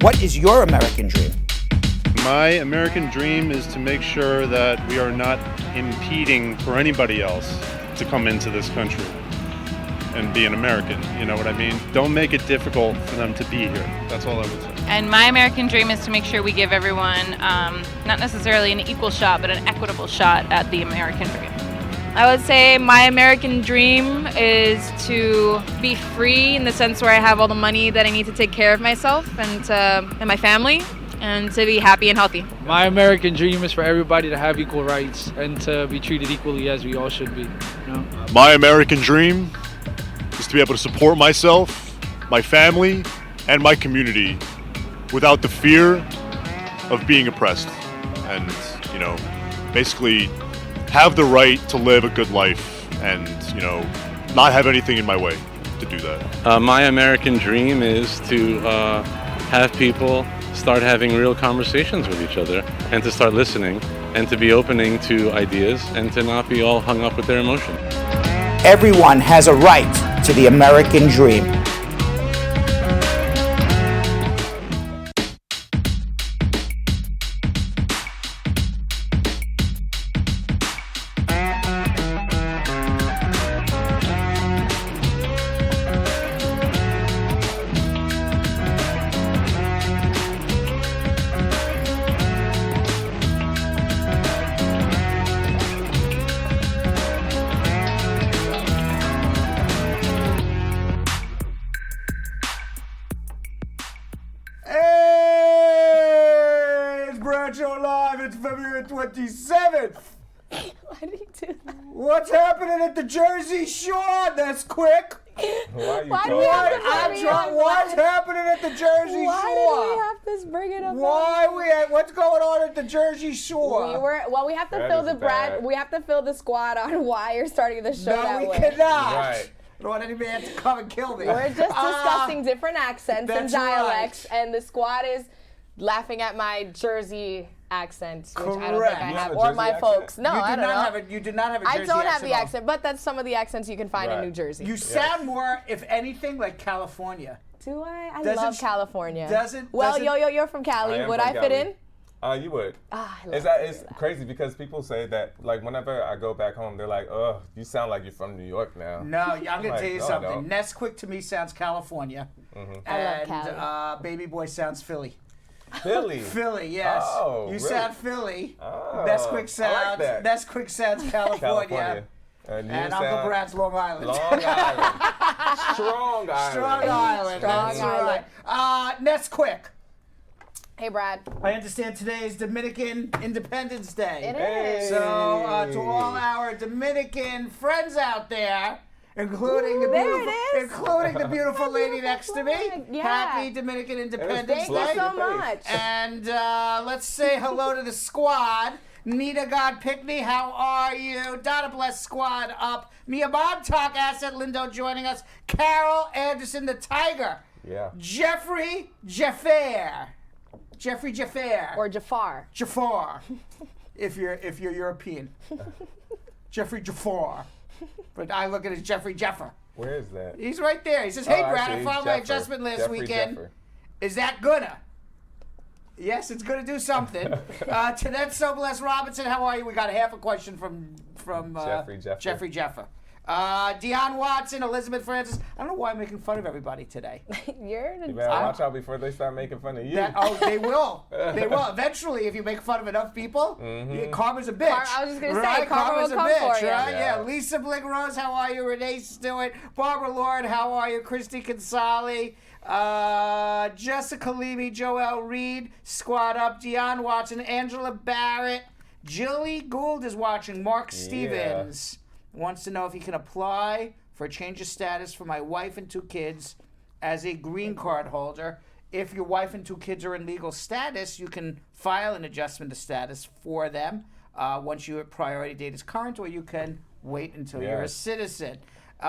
What is your American dream? My American dream is to make sure that we are not impeding for anybody else to come into this country and be an American, you know what I mean? Don't make it difficult for them to be here. That's all I would say. And my American dream is to make sure we give everyone, not necessarily an equal shot, but an equitable shot at the American dream. I would say my American dream is to be free in the sense where I have all the money that I need to take care of myself and my family, and to be happy and healthy. My American dream is for everybody to have equal rights and to be treated equally as we all should be. You know? My American dream is to be able to support myself, my family, and my community without the fear of being oppressed, and, you know, basically have the right to live a good life and, you know, not have anything in my way to do that. My American dream is to have people start having real conversations with each other and to start listening and to be opening to ideas and to not be all hung up with their emotion. Everyone has a right to the American dream. February 27th. Why did he do that? What's happening at the Jersey Shore? That's quick. Why What's happening at the Jersey Shore? Why did we have to bring it up? What's going on at the Jersey Shore? We have to fill we have to fill the squad on why you're starting the show that way. No, we cannot. Right. I don't want any man to come and kill me. We're just discussing different accents and dialects, right. and the squad is laughing at my Jersey accent, which Correct. I don't think I have, or my accent? folks. No, I don't know. You did not have a Jersey accent. I don't have the accent, but that's some of the accents you can find in New Jersey. You sound more, if anything, like California. Do I? I love California. Well, Yo, you're from Cali. Would I fit in? You would. It's crazy because people say that, like, whenever I go back home, they're like, "Oh, you sound like you're from New York now." No, I'm gonna tell you something. Nesquick to me sounds California, and I love Cali. Baby Boy sounds Philly. Philly, yes. Oh, you really? sound Philly. Oh, Nesquick sounds. I like that. Nesquick sounds California. And Uncle Brad's Long Island. Long Island. Strong Island. Strong Island. That's right. Nesquick. Hey, Brad. I understand today is Dominican Independence Day. It is. So to all our Dominican friends out there, including the beautiful lady next to me. Yeah. Happy Dominican Independence Day. Thank you so much. And let's say hello to the squad. Nita God Pickney, how are you? Donna Bless Squad up. Mia Montauk, Asset Lindo joining us. Carol Anderson the Tiger. Yeah. Jeffrey Jafar. Or Jafar. Jafar. if you're European. Jeffrey Jafar. But I look at it as Jeffrey Jeffer. Where is that? He's right there. He says, "Hey, Brad, I found my adjustment last weekend. Is that gonna?" Yes, it's gonna do something. Tonette Soboless Robinson, how are you? We got half a question from Jeffrey Jeffer. Deion Watson, Elizabeth Francis. I don't know why I'm making fun of everybody today. You better watch out before they start making fun of you. They will. They will. Eventually, if you make fun of enough people, karma's a bitch. I was just going to say, karma will come bitch, for you. right? Yeah. Lisa Blick Rose, how are you? Renee Stewart. Barbara Lord, how are you? Christy Consali. Jessica Levy, Joelle Reed, Squad Up, Deion Watson, Angela Barrett. Jilly Gould is watching. Mark Stevens wants to know if he can apply for a change of status for my wife and 2 kids as a green card holder. If your wife and 2 kids are in legal status, you can file an adjustment of status for them once your priority date is current, or you can wait until you're a citizen. Who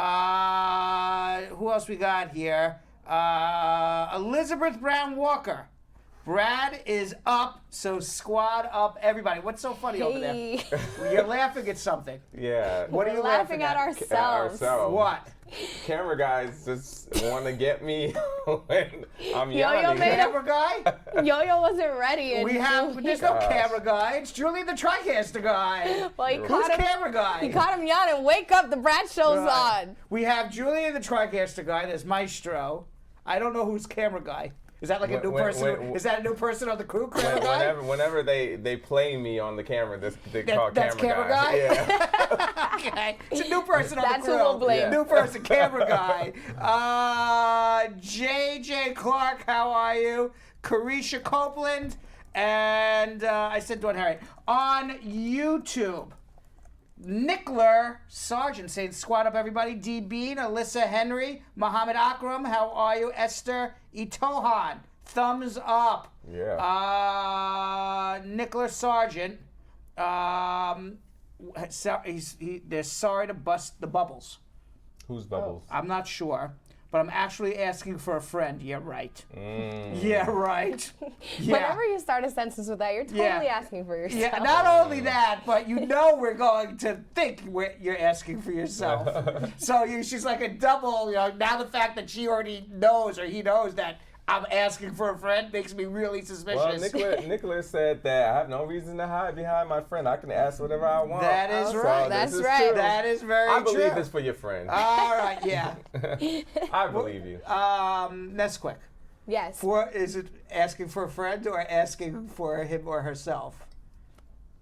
else we got here? Elizabeth Brown Walker. Brad is up, so squad up, everybody. What's so funny over there? You're laughing at something. Yeah. What are you laughing at? Ourselves. What? camera guys just want to get me when I'm Yo-Yo yawning. made Camera guy? Yo-Yo wasn't ready. And There's no camera guy. It's Julie the TriCaster guy. Well, he Who's caught him. camera guy? He caught him yawning. Wake up! The Brad show's Right. on. We have Julie the TriCaster guy. There's Maestro. I don't know who's camera guy. Is that like a new person? Is that a new person on the crew? Camera guy? Whenever they play me on the camera, they call That's camera guy? Yeah. Okay. It's a new person on That's the who crew. we'll blame. Yeah. New person, camera guy. JJ Clark, how are you? Carisha Copeland. And I said Dawn Harry. On YouTube, Nickler Sargent saying, squat up everybody. D. Bean, Alyssa Henry, Muhammad Akram, how are you? Esther Itohan, thumbs up. Yeah. Nickler Sargent, they're sorry to bust the bubbles. Who's Bubbles? I'm not sure, but I'm actually asking for a friend. Yeah, right. Yeah, right. Yeah. Whenever you start a sentence with that, you're totally asking for yourself. Yeah, not only that, but you know we're going to think you're asking for yourself. So she's like a double, now the fact that she already knows or he knows that I'm asking for a friend makes me really suspicious. Well, Nicholas said that I have no reason to hide behind my friend. I can ask whatever I want. That is So right. That's this is right. true. That is very I true. believe this for your friend. All right, yeah. I believe you. Nesquick. Yes. Is it asking for a friend or asking for him or herself?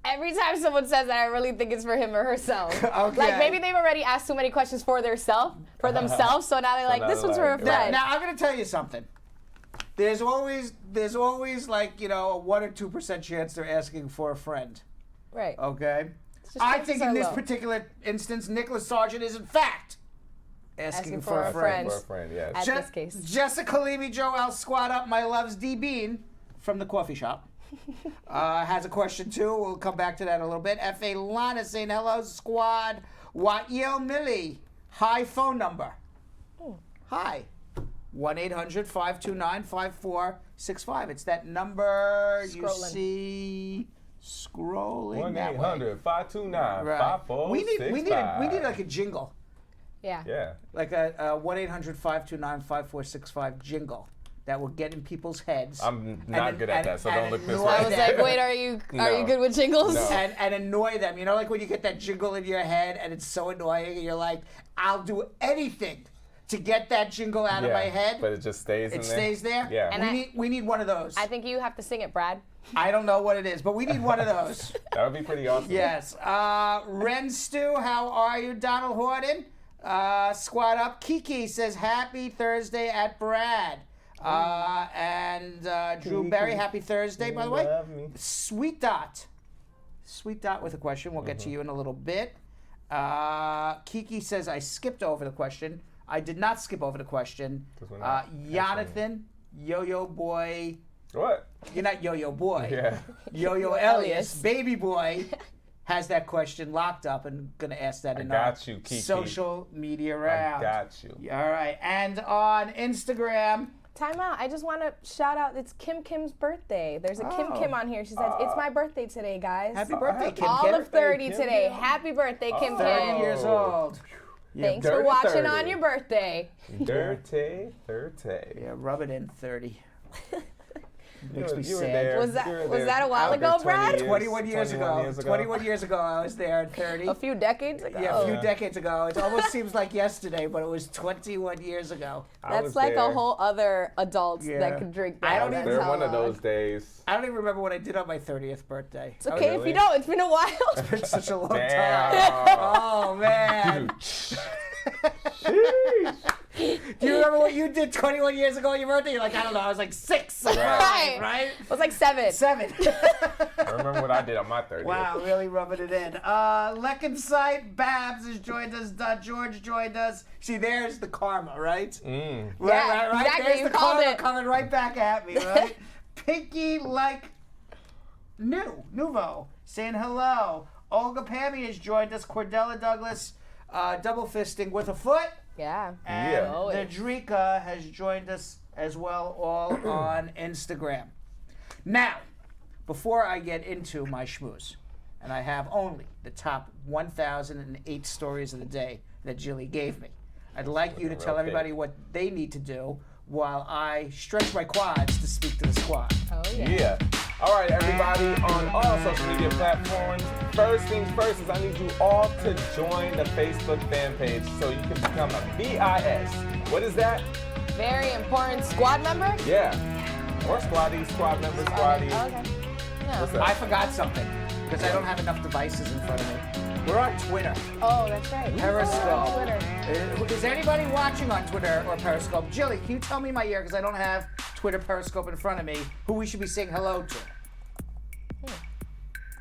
Every time someone says that, I really think it's for him or herself. Okay. Like maybe they've already asked too many questions for themselves, so now they're like, this one's for a friend. Now I'm going to tell you something. There's always like, a 1 or 2% chance they're asking for a friend. Right. Okay? Just I chances think in are this low. particular instance, Nicholas Sargent is in fact asking for a friend. For a friend, yes. At this case. Jessica Levy, Joel, squat up. My love's D. Bean from the coffee shop. Has a question too. We'll come back to that in a little bit. F.A. Lana saying hello, squad. Wael Millie, high phone number. Hi. 1-800-529-5465. It's that number you Scrolling. see scrolling that way. 1-800-529-5465. We need like a jingle. Yeah. Yeah. Like a 1-800-529-5465 jingle that will get in people's heads. I'm not good at that, so don't look this annoy way. I was like, wait, are you good with jingles? No. and annoy them. You know, like when you get that jingle in your head and it's so annoying and you're like, I'll do anything to get that jingle out of my head. But it just stays in It there. stays there? Yeah. And we need one of those. I think you have to sing it, Brad. I don't know what it is, but we need one of those. That would be pretty awesome. Yes. Ren Stew, how are you? Donald Horton, squat up. Kiki says, happy Thursday at Brad. And Drew Berry, happy Thursday, by the way. Love me. Sweet Dot with a question. We'll get to you in a little bit. Kiki says, I skipped over the question. I did not skip over the question. Yonathan, Yo-Yo Boy. What? You're not Yo-Yo Boy. Yeah. Yo-Yo Elias, Baby Boy, has that question locked up and going to ask that in our got you, Kiki. social media round. I got you. All right. And on Instagram. Time out. I just want to shout out, it's Kim's birthday. There's a Kim on here. She says, it's my birthday today, guys. Happy birthday, Kim. All of 30 Kim. today. Happy birthday, Kim 30 years old. Thanks for dirty watching 30. on your birthday. Dirty. Yeah, rub it in 30. Makes me You were sad. there. Was that- You were was there. that a while Out there ago, Brad? 21 years ago. 21 years ago, I was there at 30. A few decades ago. Yeah, a few decades ago. It almost seems like yesterday, but it was 21 years ago. That's like a whole other adult that could drink that. I don't That's even- how One of long. those days. I don't even remember what I did on my 30th birthday. It's okay if really? you don't. It's been a while. It's been such a long Damn. time. Oh, man. Do you remember what you did 21 years ago on your birthday? You're like, I don't know, I was like 6 or 5, right? It was like 7. 7. I remember what I did on my 30th. Wow, really rubbing it in. Leckensite Babs has joined us. George joined us. See, there's the karma, right? Mm. Right. Exactly, There's you the called karma it. coming right back at me, right? Pinky like Nouveau saying hello. Olga Pammy has joined us. Cordella Douglas double fisting with a foot. Yeah. And Yeah. Nedrika has joined us as well, all on Instagram. Now, before I get into my schmooze, and I have only the top 1,008 stories of the day that Jilly gave me, I'd like you to tell everybody what they need to do while I stretch my quads to speak to the squad. Oh, Yeah. All right, everybody on all social media platforms. First things first is I need you all to join the Facebook fan page so you can become a BIS. What is that? Very important squad member? Yeah. Or squad member, squaddy. Okay. No. What's that? I forgot something because I don't have enough devices in front of me. We're on Twitter. Oh, that's right. Periscope. Oh, Twitter. Is anybody watching on Twitter or Periscope? Jilly, can you tell me in my ear, because I don't have Twitter, Periscope in front of me, who we should be saying hello to?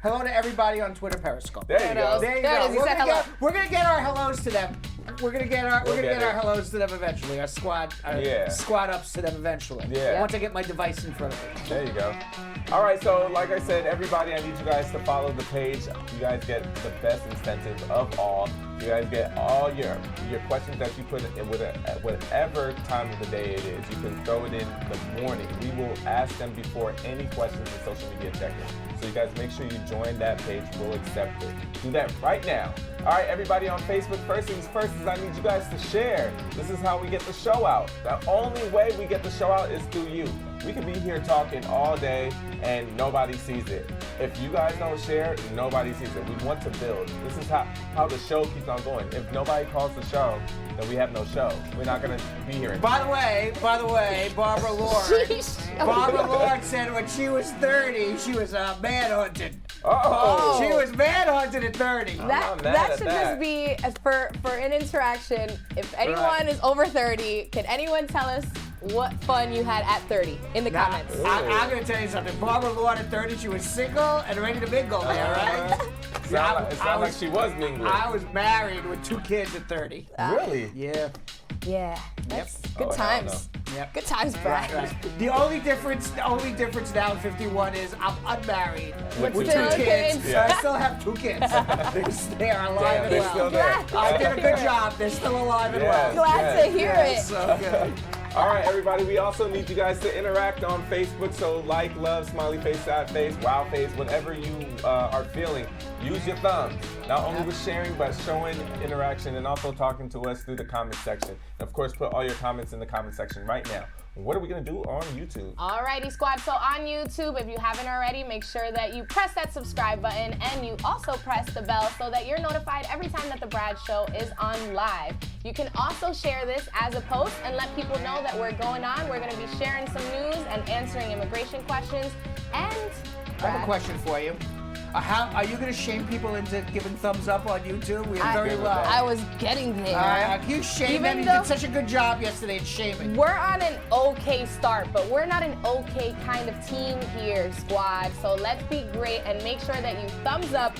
Hello to everybody on Twitter, Periscope. There you go. There you There it go. is. He said hello. We're gonna get our hellos to them. We're gonna get our hellos to them eventually. Our squad ups to them eventually. Yeah. Once I get my device in front of me. There you go. All right, so like I said, everybody, I need you guys to follow the page. You guys get the best incentive of all. You guys get all your questions that you put in at whatever time of the day it is. You can throw it in the morning. We will ask them before any questions in social media check-in. So you guys make sure you join that page. We'll accept it. Do that right now. All right, everybody on Facebook, first things first is I need you guys to share. This is how we get the show out. The only way we get the show out is through you. We could be here talking all day and nobody sees it. If you guys don't share, nobody sees it. We want to build. This is how the show keeps on going. If nobody calls the show, then we have no show. We're not gonna be here. By the way, Barbara Lord said when she was 30, she was manhunted. Oh. She was manhunted at 30. That should just be for an interaction. If anyone is over 30, can anyone tell us what fun you had at 30 in the comments? I'm going to tell you something. Barbara Lord at 30, she was single and ready to mingle there, right? It sounds like she was mingling. I was married with 2 kids at 30. Really? Yeah. Yeah, that's good Oh, times. Yep. Good times, Brad. Right. The only difference now at 51 is I'm unmarried with 2 still kids. kids. So I still have 2 kids. They're alive and they're well. still there. I did a good job. They're still alive and well. Glad to hear it. So good. All right, everybody, we also need you guys to interact on Facebook. So like, love, smiley face, sad face, wow face, whatever you are feeling. Use your thumbs. Not only with sharing, but showing interaction and also talking to us through the comment section. And of course, put all your comments in the comment section right now. What are we going to do on YouTube? Alrighty, squad. So on YouTube, if you haven't already, make sure that you press that subscribe button and you also press the bell so that you're notified every time that the Brad Show is on live. You can also share this as a post and let people know that we're going on. We're going to be sharing some news and answering immigration questions. And I have a question for you. How are you going to shame people into giving thumbs up on YouTube? We are very low. I was getting there. You shame them. You did such a good job yesterday at shaming. We're on an okay start, but we're not an okay kind of team here, squad. So let's be great and make sure that you thumbs up.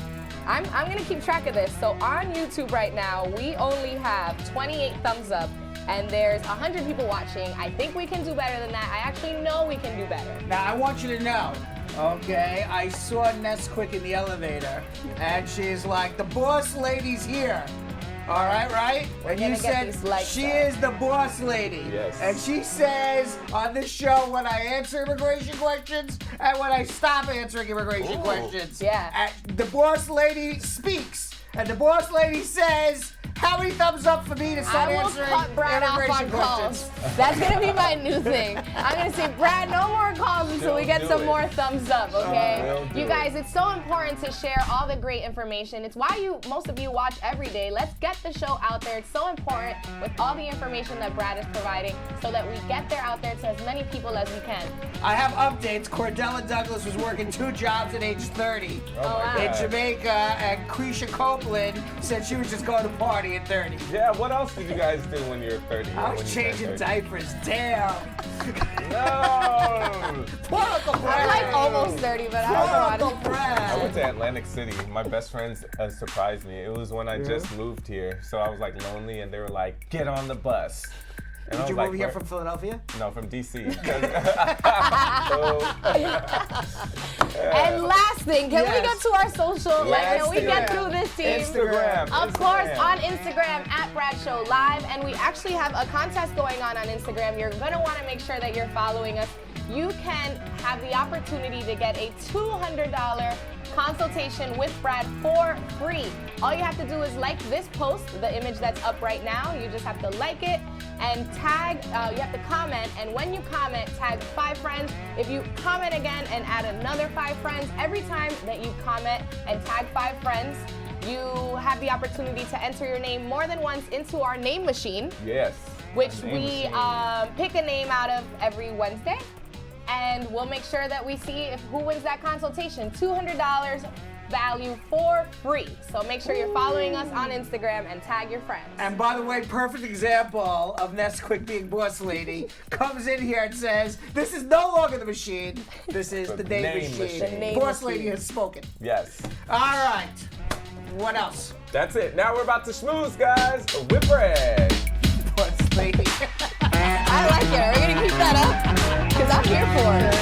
I'm going to keep track of this. So on YouTube right now, we only have 28 thumbs up. And there's 100 people watching. I think we can do better than that. I actually know we can do better. Now, I want you to know, okay, I saw Nesquick in the elevator, and she's like, the boss lady's here. All right? And you said she is the boss lady. Yes. And she says on this show when I answer immigration questions and when I stop answering immigration questions. Yeah. The boss lady speaks, and the boss lady says, how many thumbs up for me to start answering immigration questions? That's going to be my new thing. I'm going to say, Brad, no more calls until we get some more thumbs up, okay? You guys, it's so important to share all the great information. It's why most of you watch every day. Let's get the show out there. It's so important with all the information that Brad is providing so that we get there out there to as many people as we can. I have updates. Cordella Douglas was working 2 jobs at age 30 in Jamaica, and Quisha Copeland said she was just going to party at 30. Yeah, what else did you guys do when you were 30? I was changing diapers. Damn. No. Poor Uncle Brad. I'm like almost 30, but I don't know. I went to Atlantic City. My best friends surprised me. It was when I just moved here, so I was like lonely, and they were like, "Get on the bus." And Did you move here from Philadelphia? No, from DC. And last thing, can we go to our social? Can we get through this team? Instagram. Of course, on Instagram, Brad Show Live, and we actually have a contest going on Instagram. You're going to want to make sure that you're following us. You can have the opportunity to get a $200 consultation with Brad for free. All you have to do is like this post, the image that's up right now. You just have to like it and tag, you have to comment, and when you comment, tag 5 friends. If you comment again and add another 5 friends, every time that you comment and tag 5 friends, you have the opportunity to enter your name more than once into our name machine. Yes. Which we pick a name out of every Wednesday. And we'll make sure that we see who wins that consultation. $200 value for free. So make sure you're following us on Instagram and tag your friends. And by the way, perfect example of Nesquick being boss lady comes in here and says, this is no longer the machine. This is the name machine. The name Boss machine. lady has spoken. Yes. All right. What else? That's it. Now we're about to schmooze, guys. With Brad. Boss lady. I like it. We're going to keep that up because I'm here for it.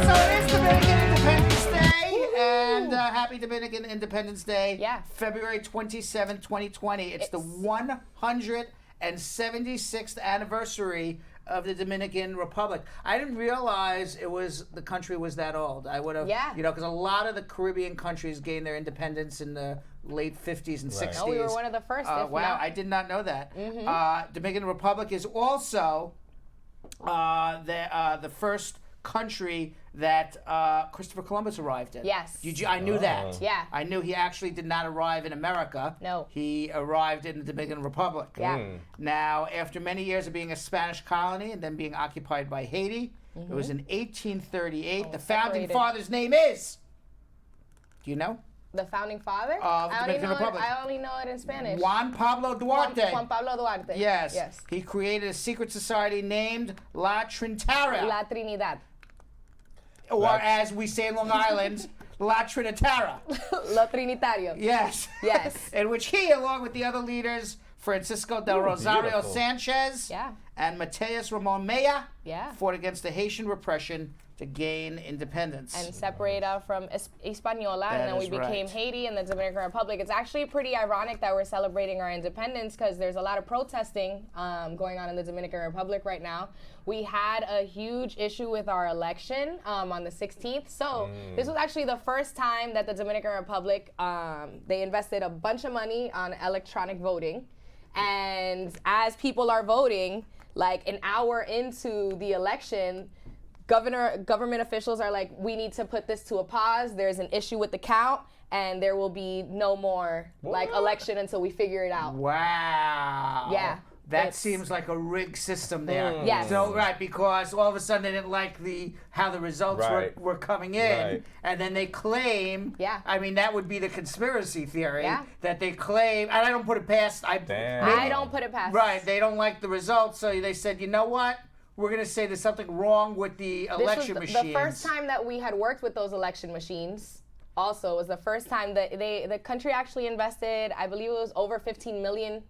So it is Dominican Independence Day, and happy Dominican Independence Day. Yeah. February 27, 2020. It's the 176th anniversary of the Dominican Republic. I didn't realize the country was that old. I would have, because a lot of the Caribbean countries gained their independence in the late 50s and 60s. No, we were one of the first. Wow, not. I did not know that. Dominican Republic is also the first country that Christopher Columbus arrived in. Yes. I knew that. Yeah. I knew he actually did not arrive in America. No. He arrived in the Dominican Republic. Yeah. Now, after many years of being a Spanish colony and then being occupied by Haiti, it was in 1838. The founding separated. father's name is, do you know? The founding father? Of Dominican Republic. I only know it in Spanish. Juan Pablo Duarte. Juan Pablo Duarte. Yes. Yes. He created a secret society named La Trinitaria. La Trinidad. Or as we say in Long Island, La Trinitaria. Lo Trinitario. Yes. Yes. In which he, along with the other leaders, Francisco del Rosario beautiful. Sanchez Yeah. and Mateus Ramon Mella, Yeah. fought against the Haitian repression to gain independence. And separate from Hispaniola, That and then we is became right. Haiti and the Dominican Republic. It's actually pretty ironic that we're celebrating our independence because there's a lot of protesting going on in the Dominican Republic right now. We had a huge issue with our election on the 16th. So this was actually the first time that the Dominican Republic, they invested a bunch of money on electronic voting. And as people are voting, like an hour into the election, government officials are like, we need to put this to a pause. There's an issue with the count, and there will be no more like election until we figure it out. Wow. Yeah. That seems like a rigged system there. Yes. So because all of a sudden they didn't like how the results were coming in, and then they claim. Yeah. I mean, that would be the conspiracy theory. Yeah. That they claim, and I don't put it past. I don't put it past. Right. They don't like the results, so they said, you know what? We're going to say there's something wrong with the election this was machines. the first time that we had worked with those election machines. Also, it was the first time that the country actually invested, I believe it was over $15 million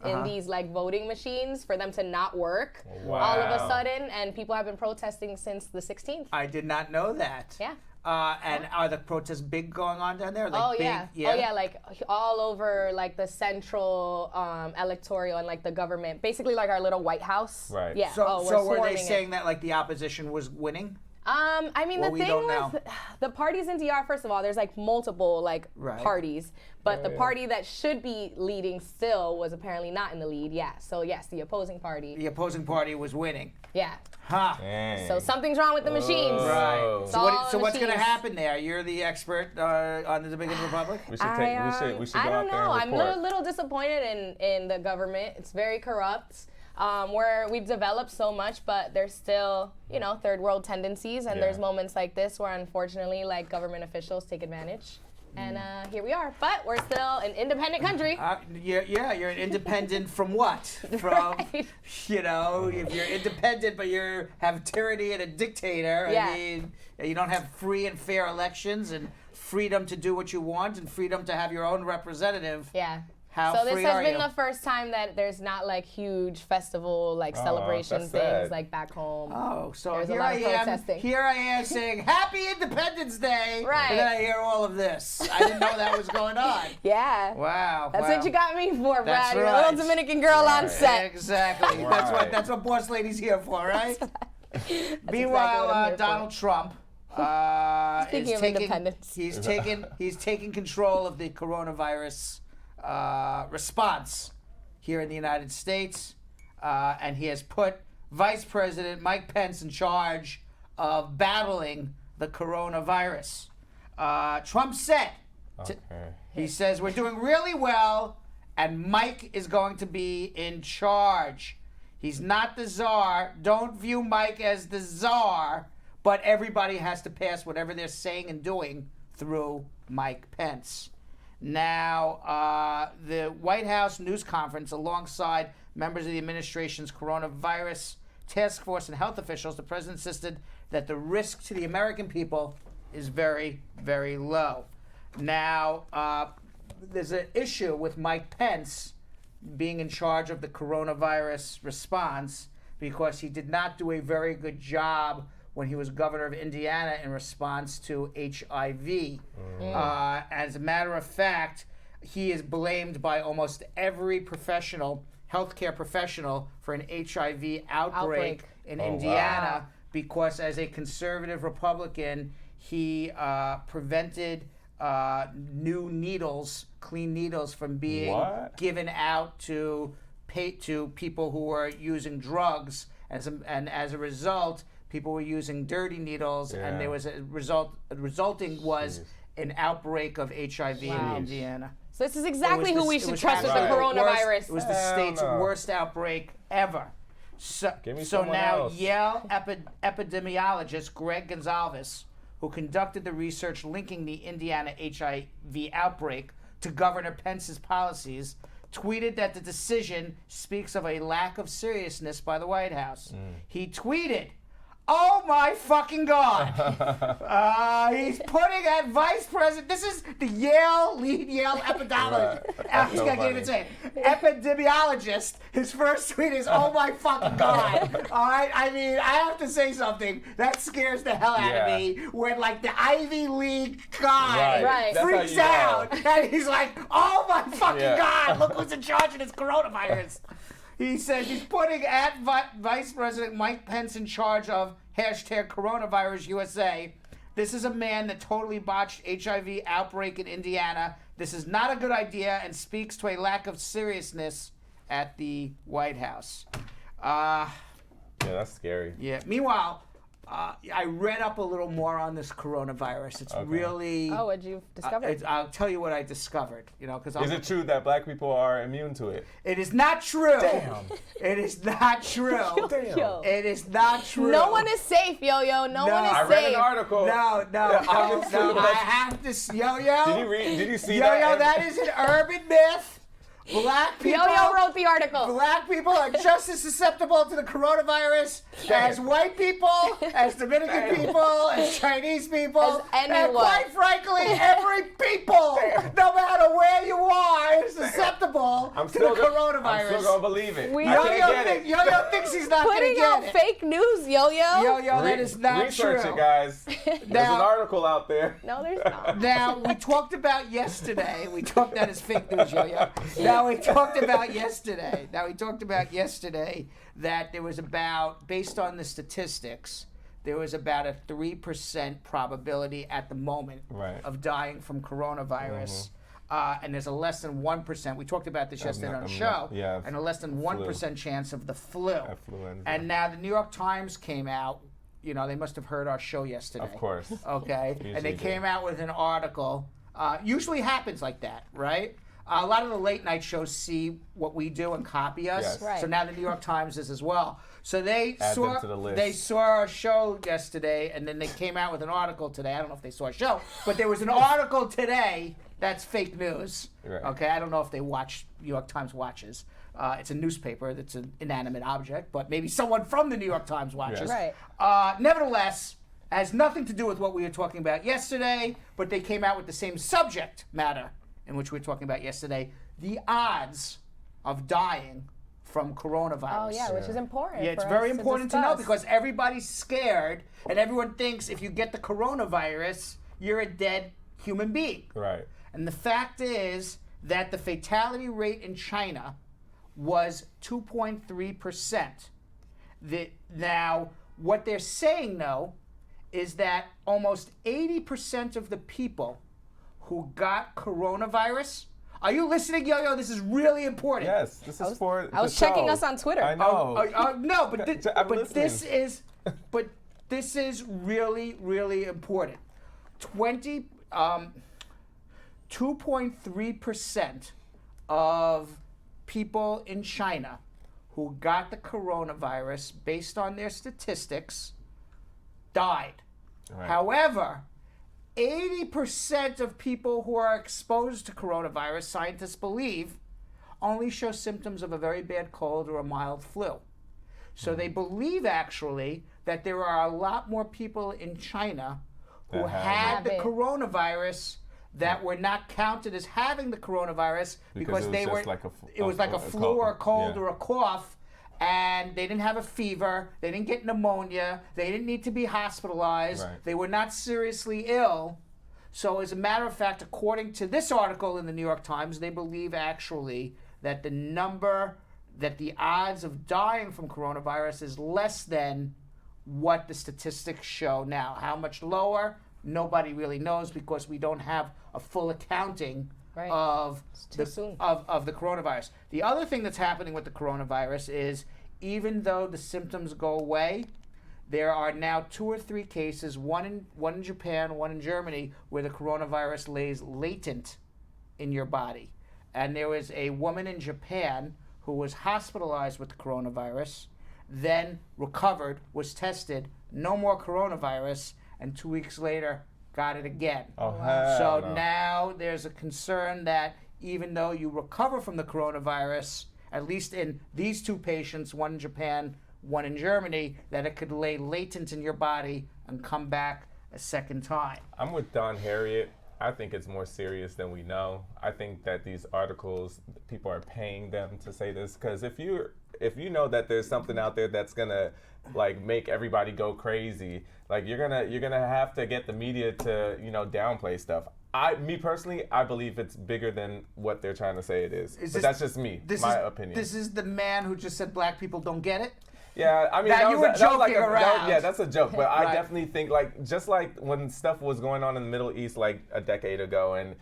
in these like voting machines for them to not work all of a sudden, and people have been protesting since the 16th. I did not know that. Yeah. And are the protests big going on down there? Like Oh yeah, like all over like the central electoral and like the government, basically like our little White House. Right. Yeah. So were they saying that like the opposition was winning? I mean, Well, the we thing don't with know. the parties in DR, first of all, there's like multiple like parties, but the party that should be leading still was apparently not in the lead. Yeah. So yes, the opposing party. The opposing party was winning. Yeah. Huh. Dang. So something's wrong with the machines. Right. It's So, all so what's going to machines. happen there? You're the expert on the Dominican Republic? We should take. We should go I don't out there know. and I'm report. a little disappointed in the government. It's very corrupt. Where we've developed so much, but there's still, third world tendencies, and there's moments like this where unfortunately, like government officials take advantage. And here we are, but we're still an independent country. You're an independent from what? From, Right. if you're independent but you have tyranny and a dictator, Yeah. I mean, you don't have free and fair elections and freedom to do what you want and freedom to have your own representative. Yeah. How So this free has are been you? the first time that there's not like huge festival like celebration that's things sad. like back home. Oh, so There's a here lot I of am. protesting. Here I am saying Happy Independence Day, Right. and then I hear all of this. I didn't know that was going on. Yeah. Wow. That's wow. what you got me for, Brad. That's You're a right. little Dominican girl on set. Exactly. Right. That's what boss lady's here for, right? Meanwhile, exactly what I'm here Donald Trump Speaking is of taking independence. he's taking control of the coronavirus response here in the United States, and he has put Vice President Mike Pence in charge of battling the coronavirus. Trump said, he says, we're doing really well, and Mike is going to be in charge. He's not the czar. Don't view Mike as the czar, but everybody has to pass whatever they're saying and doing through Mike Pence. Now, the White House news conference, alongside members of the administration's coronavirus task force and health officials, the president insisted that the risk to the American people is very, very low. Now, there's an issue with Mike Pence being in charge of the coronavirus response because he did not do a very good job when he was governor of Indiana in response to HIV. As a matter of fact, he is blamed by almost every healthcare professional, for an HIV outbreak in Indiana because as a conservative Republican, he prevented new needles, clean needles, from being given out to people who were using drugs, and as a result, people were using dirty needles, and there was resulting was an outbreak of HIV in Indiana. So this is exactly who we should trust with the coronavirus. It was the state's worst outbreak ever. So now Yale epidemiologist Greg Gonzalez, who conducted the research linking the Indiana HIV outbreak to Governor Pence's policies, tweeted that the decision speaks of a lack of seriousness by the White House. He tweeted, "Oh my fucking God!" He's putting at Vice President. This is the lead Yale epidemiologist. His first tweet is, "Oh my fucking God!" All right, I mean, I have to say something that scares the hell out of me when like the Ivy League guy freaks out and he's like, "Oh my fucking God! Look who's in charge of this coronavirus." He says he's putting at Vice President Mike Pence in charge of #coronavirus USA. This is a man that totally botched HIV outbreak in Indiana. This is not a good idea and speaks to a lack of seriousness at the White House. Yeah, that's scary. Yeah. Meanwhile, I read up a little more on this coronavirus. It's really. Oh, what'd you discover? I'll tell you what I discovered. Because is it true that black people are immune to it? It is not true. Damn. It is not true. Yo. It is not true. No one is safe, Yo-Yo. No one is I safe. read an article. No. I have to. Yo-Yo. Did you see Yo-Yo, that? that is an urban myth. Black people. Yo-Yo wrote the article. Black people are just as susceptible to the coronavirus as white people, as Dominican people, as Chinese people, As anyone. and quite frankly, every people, no matter where you are, is susceptible to the coronavirus. I'm still gonna believe it. Yo-Yo thinks he's not going to Putting get out it. fake news, Yo-Yo. Yo-Yo, that is not Research true. it, guys. There's an article out there. No, there's not. Now, we talked about yesterday. That is fake news, Yo-Yo. Now, we talked about yesterday that there was based on the statistics, there was about a 3% probability at the moment of dying from coronavirus. And there's a less than 1%. We talked about this yesterday on the show. And a less than 1% chance of the flu. And now the New York Times came out. They must have heard our show yesterday. Of course. Okay. And they came out with an article. Usually happens like that, right? A lot of the late night shows see what we do and copy us. Yes. Right. So now the New York Times is as well. So they Add them to the list. saw our show yesterday, and then they came out with an article today. I don't know if they saw our show, but there was an article today that's fake news. Right. Okay, I don't know if they watch New York Times watches. It's a newspaper that's an inanimate object, but maybe someone from the New York Times watches. Right. Nevertheless, it has nothing to do with what we were talking about yesterday, but they came out with the same subject matter in which we were talking about yesterday. the odds of dying from coronavirus. Oh yeah, which is important. Yeah, it's for very us important to know discuss. because everybody's scared and everyone thinks if you get the coronavirus, you're a dead human being. Right. And the fact is that the fatality rate in China was 2.3%. Now, what they're saying, though, is that almost 80% of the people who got coronavirus. Are you listening, Yo-Yo? This is really important. Yes, this is for I was the checking show. us on Twitter. I know. No, but, I'm but listening. this is really, really important. 2.3% of people in China who got the coronavirus, based on their statistics, died. Right. However, 80% of people who are exposed to coronavirus, scientists believe, only show symptoms of a very bad cold or a mild flu. So they believe actually that there are a lot more people in China who That have had the it. coronavirus that were not counted as having the coronavirus because it was they just were like it was like a flu or a cold yeah. or a cough, and they didn't have a fever, they didn't get pneumonia, they didn't need to be hospitalized, Right. they were not seriously ill. So as a matter of fact, according to this article in the New York Times, they believe actually that the odds of dying from coronavirus is less than what the statistics show now. How much lower? Nobody really knows because we don't have a full accounting Right. of too soon. of the coronavirus. The other thing that's happening with the coronavirus is even though the symptoms go away, there are now 2 or 3 cases, one in Japan, one in Germany, where the coronavirus lays latent in your body. And there was a woman in Japan who was hospitalized with the coronavirus, then recovered, was tested, no more coronavirus, and 2 weeks later got it again. Oh, hell So no. now there's a concern that even though you recover from the coronavirus, at least in these 2 patients, one in Japan, one in Germany, that it could lay latent in your body and come back a second time. I'm with Don Harriet. I think it's more serious than we know. I think that these articles, people are paying them to say this because if you know that there's something out there that's gonna like make everybody go crazy, like you're gonna have to get the media to downplay stuff. Me personally, I believe it's bigger than what they're trying to say it is. But that's just me, my opinion. This is the man who just said black people don't get it? Yeah, I mean, That you were that was like joking around. yeah, that's a joke. But I Right. definitely think just like when stuff was going on in the Middle East like a decade ago, and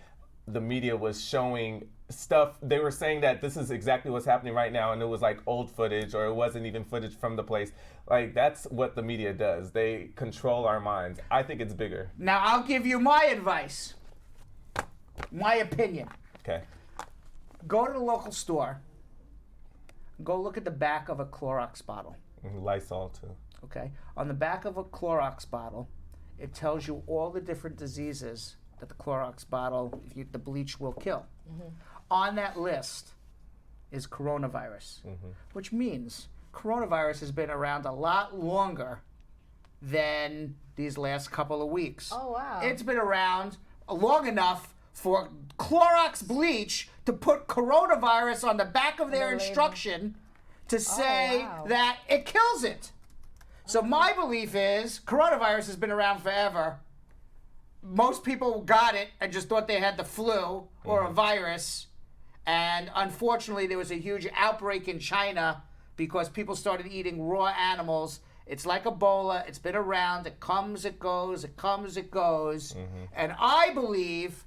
the media was showing stuff, they were saying that this is exactly what's happening right now, and it was like old footage, or it wasn't even footage from the place. Like that's what the media does. They control our minds. I think it's bigger. Now I'll give you my advice, my opinion. Okay. Go to the local store. Go look at the back of a Clorox bottle. Lysol too. Okay? On the back of a Clorox bottle, it tells you all the different diseases that the Clorox bottle, the bleach will kill. On that list is coronavirus, which means coronavirus has been around a lot longer than these last couple of weeks. Oh, wow. It's been around long enough for Clorox bleach to put coronavirus on the back of their instruction to say wow. that it kills it. So my belief is coronavirus has been around forever. Most people got it and just thought they had the flu or a virus. And unfortunately, there was a huge outbreak in China because people started eating raw animals. It's like Ebola. It's been around. It comes, it goes. It comes, it goes. And I believe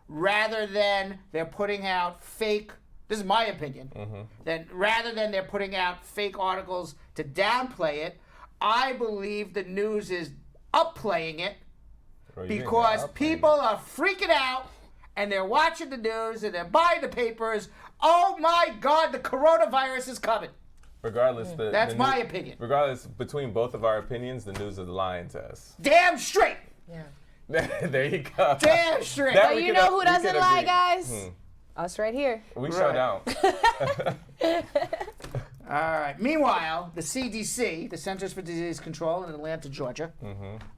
rather than they're putting out fake, this is my opinion, that rather than they're putting out fake articles to downplay it, I believe the news is upplaying it because people are freaking out and they're watching the news and they're buying the papers. Oh my God, the coronavirus is coming. Regardless, That's my opinion. Regardless, between both of our opinions, the news is lying to us. Damn straight. There you go. Damn straight. That But we you could- know who we doesn't could lie, agree. guys? Us right here. We shut down. All right. Meanwhile, the CDC, the Centers for Disease Control in Atlanta, Georgia,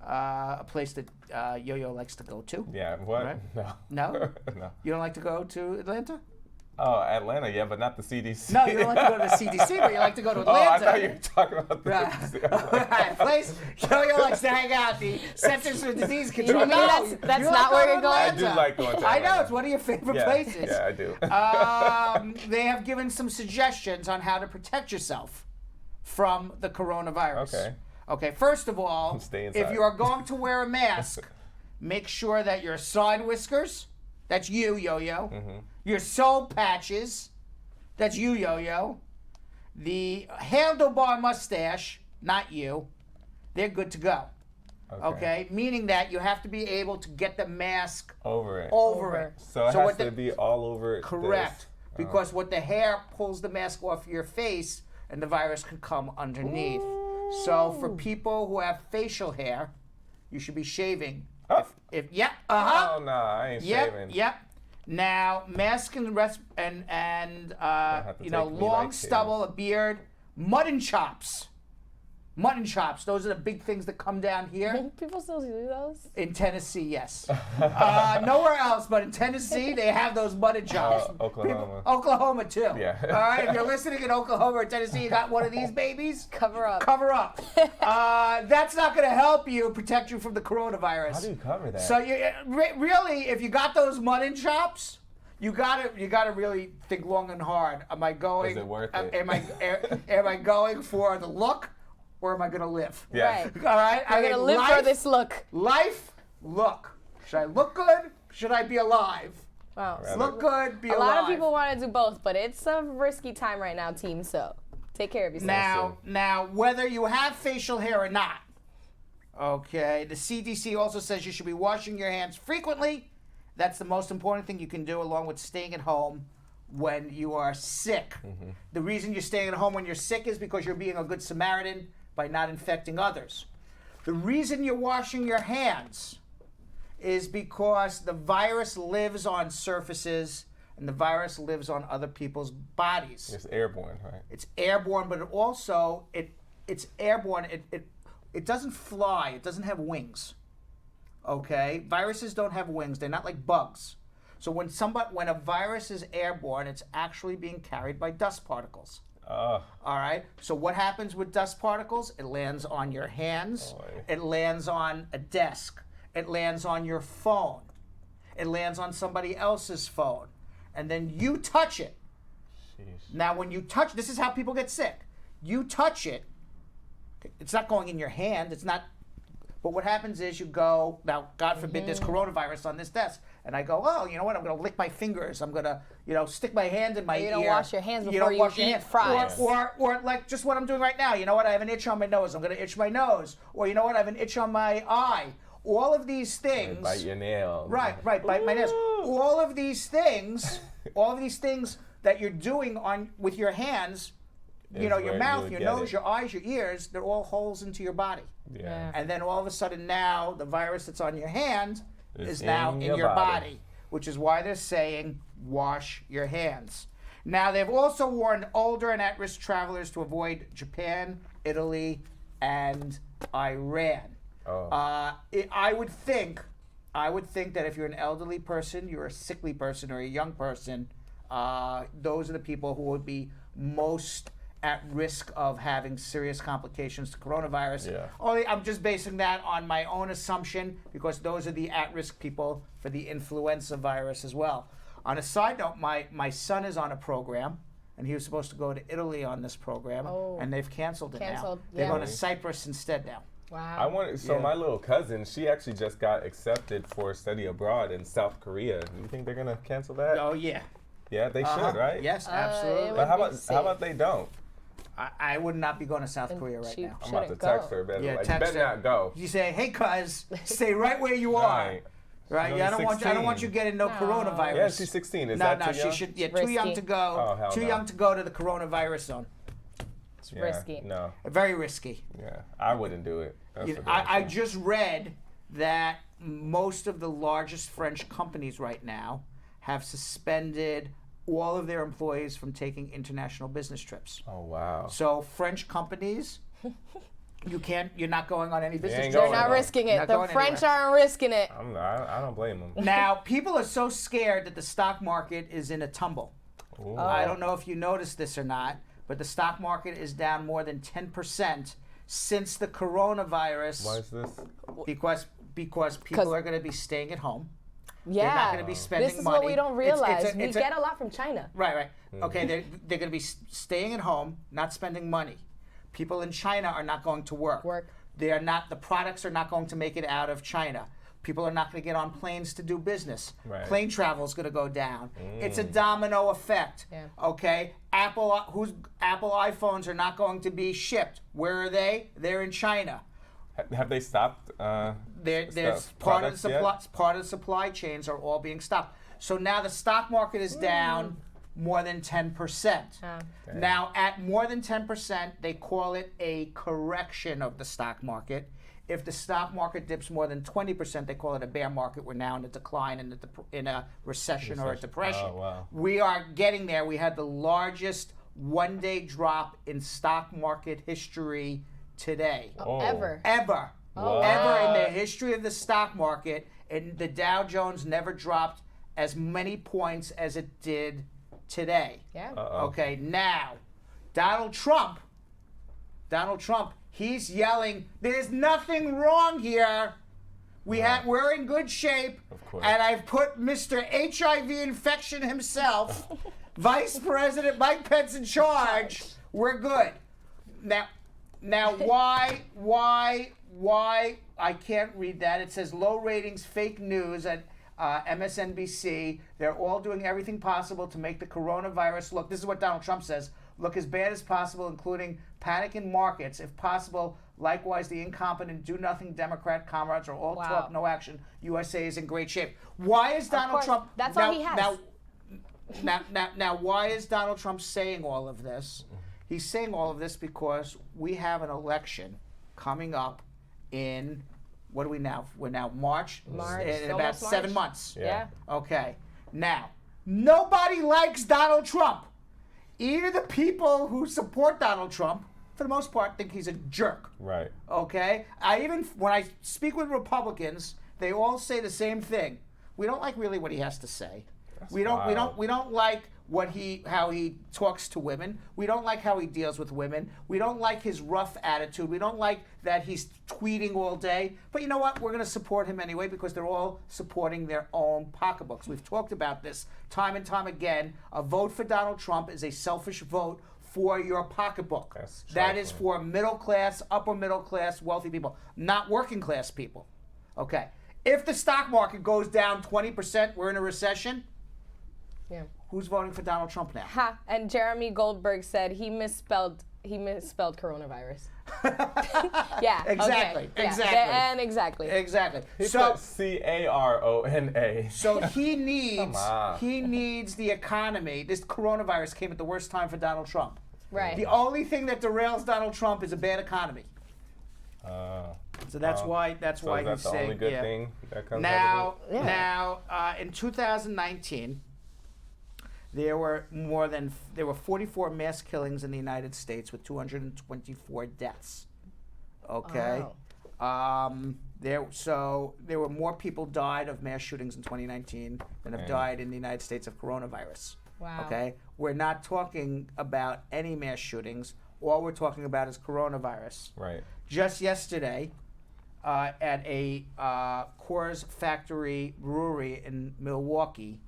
a place that Yo-Yo likes to go to. Yeah, what? Right. No. No? No. You don't like to go to Atlanta? Oh, Atlanta, yeah, but not the CDC. No, you don't like to go to the CDC, but you like to go to Oh, I Atlanta. thought you were talking about the Right. Place Yo-Yo likes to hang out, the Centers for Disease Control. You mean that's you not like where going you're to going? I Atlanta. do like going to I Atlanta. know, it's one of your favorite Yeah, places. yeah, I do. They have given some suggestions on how to protect yourself from the coronavirus. Okay. Okay, first of all, Stay if inside. you are going to wear a mask, make sure that your side whiskers, that's you, Yo-Yo, your soul patches, that's you, Yo-Yo, the handlebar mustache, not you, they're good to go. Okay? Meaning that you have to be able to get the mask Over it. over it. So it has to be all over Correct. this. Because what the hair pulls the mask off your face and the virus can come underneath. So for people who have facial hair, you should be shaving. Oh. Yep. Oh, no, I ain't shaving. Yep. Now, mask and have to take me long like stubble, a beard, mutton chops. Mutton chops, those are the big things that come down here. People still do those? In Tennessee, yes. Nowhere else, but in Tennessee, they have those mutton chops. Oklahoma. Oklahoma, too. Yeah. All right, if you're listening in Oklahoma or Tennessee, you got one of these babies? Cover up. Cover up. That's not going to help you protect you from the coronavirus. How do you cover that? So, really, if you got those mutton chops, you gotta really think long and hard. Am I going? Is it worth it? Am I going for the look, or am I gonna live? Yeah. Right. All right. I'm gonna live for this look. Life, look. Should I look good? Should I be alive? Wow. Look good, be A alive. lot of people want to do both, but it's a risky time right now, team. So take care of yourself. Now, whether you have facial hair or not, okay, the CDC also says you should be washing your hands frequently. That's the most important thing you can do, along with staying at home when you are sick. The reason you're staying at home when you're sick is because you're being a good Samaritan by not infecting others. The reason you're washing your hands is because the virus lives on surfaces and the virus lives on other people's bodies. It's airborne, right? It's airborne, but it's airborne. It doesn't fly. It doesn't have wings. Okay? Viruses don't have wings. They're not like bugs. So when a virus is airborne, it's actually being carried by dust particles. All right? So what happens with dust particles? It lands on your hands. It lands on a desk. It lands on your phone. It lands on somebody else's phone. And then you touch it. Jeez. Now, when you touch, this is how people get sick. You touch it. It's not going in your hand. It's not. But what happens is you go, now, God forbid there's coronavirus on this desk. And I go, oh, you know what? I'm going to lick my fingers. I'm going to, stick my hand in my ear. You don't wash your hands before you eat fries. Or like just what I'm doing right now. You know what? I have an itch on my nose. I'm going to itch my nose. Or you know what? I have an itch on my eye. All of these things. Bite your nails. Right, bite my nails. All of these things that you're doing with your hands, your mouth, your nose, your eyes, your ears, they're all holes into your body. Yeah. And then all of a sudden now the virus that's on your hand is now in your body, which is why they're saying wash your hands. Now they've also warned older and at-risk travelers to avoid Japan, Italy, and Iran. I would think that if you're an elderly person, you're a sickly person, or a young person, those are the people who would be most at risk of having serious complications to coronavirus. Yeah. Only I'm just basing that on my own assumption because those are the at-risk people for the influenza virus as well. On a side note, my son is on a program, and he was supposed to go to Italy on this program, and they've canceled it now. They're going to Cyprus instead now. Wow. My little cousin, she actually just got accepted for study abroad in South Korea. Do you think they're gonna cancel that? Oh yeah. Yeah, they should, right? Yes, absolutely. But how about they don't? I would not be going to South Korea right now. I'm about to text her. Yeah, you text better her. not go. You say, "Hey, cuz, stay right where you are." Right? Yeah, I don't want you getting no coronavirus. Yeah, she's 16. Is that too young? She should. Yeah, too young to go. Too young to go to the coronavirus zone. It's risky. No. Very risky. Yeah, I wouldn't do it. I just read that most of the largest French companies right now have suspended all of their employees from taking international business trips. Oh wow! So French companies, you're not going on any business trips. They're not risking it. The French aren't risking it. I don't blame them. Now people are so scared that the stock market is in a tumble. I don't know if you noticed this or not, but the stock market is down more than 10% since the coronavirus. Why is this? Because people are going to be staying at home. Yeah. They're not going to be spending money. This is what we don't realize. We get a lot from China. Right. Okay, they're going to be staying at home, not spending money. People in China are not going to work. The products are not going to make it out of China. People are not going to get on planes to do business. Plane travel is going to go down. It's a domino effect. Okay, Apple iPhones are not going to be shipped. Where are they? They're in China. Have they stopped? There's part of the supply chains are all being stopped. So now the stock market is down more than 10%. Now at more than 10%, they call it a correction of the stock market. If the stock market dips more than 20%, they call it a bear market. We're now in a decline, in a recession or a depression. Oh, wow. We are getting there. We had the largest one-day drop in stock market history today. Ever. Ever in the history of the stock market, and the Dow Jones never dropped as many points as it did today. Okay, now Donald Trump, he's yelling, "There's nothing wrong here. We're in good shape." Of course. And I've put Mr. HIV infection himself, Vice President Mike Pence in charge. We're good. Now why I can't read that. It says low ratings, fake news at MSNBC. They're all doing everything possible to make the coronavirus look, this is what Donald Trump says, look as bad as possible, including panic in markets. If possible, likewise, the incompetent, do-nothing Democrat comrades are all talk, no action. USA is in great shape. Why is Donald Trump... That's all he has. Now, why is Donald Trump saying all of this? He's saying all of this because we have an election coming up in, what are we now? We're now March. In about 7 months. Yeah. Okay. Now, nobody likes Donald Trump. Even the people who support Donald Trump, for the most part, think he's a jerk. Right. Okay? When I speak with Republicans, they all say the same thing. We don't like really what he has to say. We don't like how he talks to women. We don't like how he deals with women. We don't like his rough attitude. We don't like that he's tweeting all day. But you know what? We're going to support him anyway because they're all supporting their own pocketbooks. We've talked about this time and time again. A vote for Donald Trump is a selfish vote for your pocketbook. That is for middle class, upper middle class, wealthy people, not working class people. Okay. If the stock market goes down 20%, we're in a recession. Yeah. Who's voting for Donald Trump now? Ha! And Jeremy Goldberg said he misspelled coronavirus. Yeah. Exactly. Okay. Exactly. Yeah. And exactly. Exactly. So CARONA. So he needs the economy. This coronavirus came at the worst time for Donald Trump. Right. The only thing that derails Donald Trump is a bad economy. So that's why that's he's the saying only good thing that comes now. out of it? Now, in 2019. There were 44 mass killings in the United States with 224 deaths. Okay. Wow. There were more people died of mass shootings in 2019 than have died in the United States of coronavirus. Wow. Okay. We're not talking about any mass shootings. All we're talking about is coronavirus. Right. Just yesterday, at a Coors Factory brewery in Milwaukee,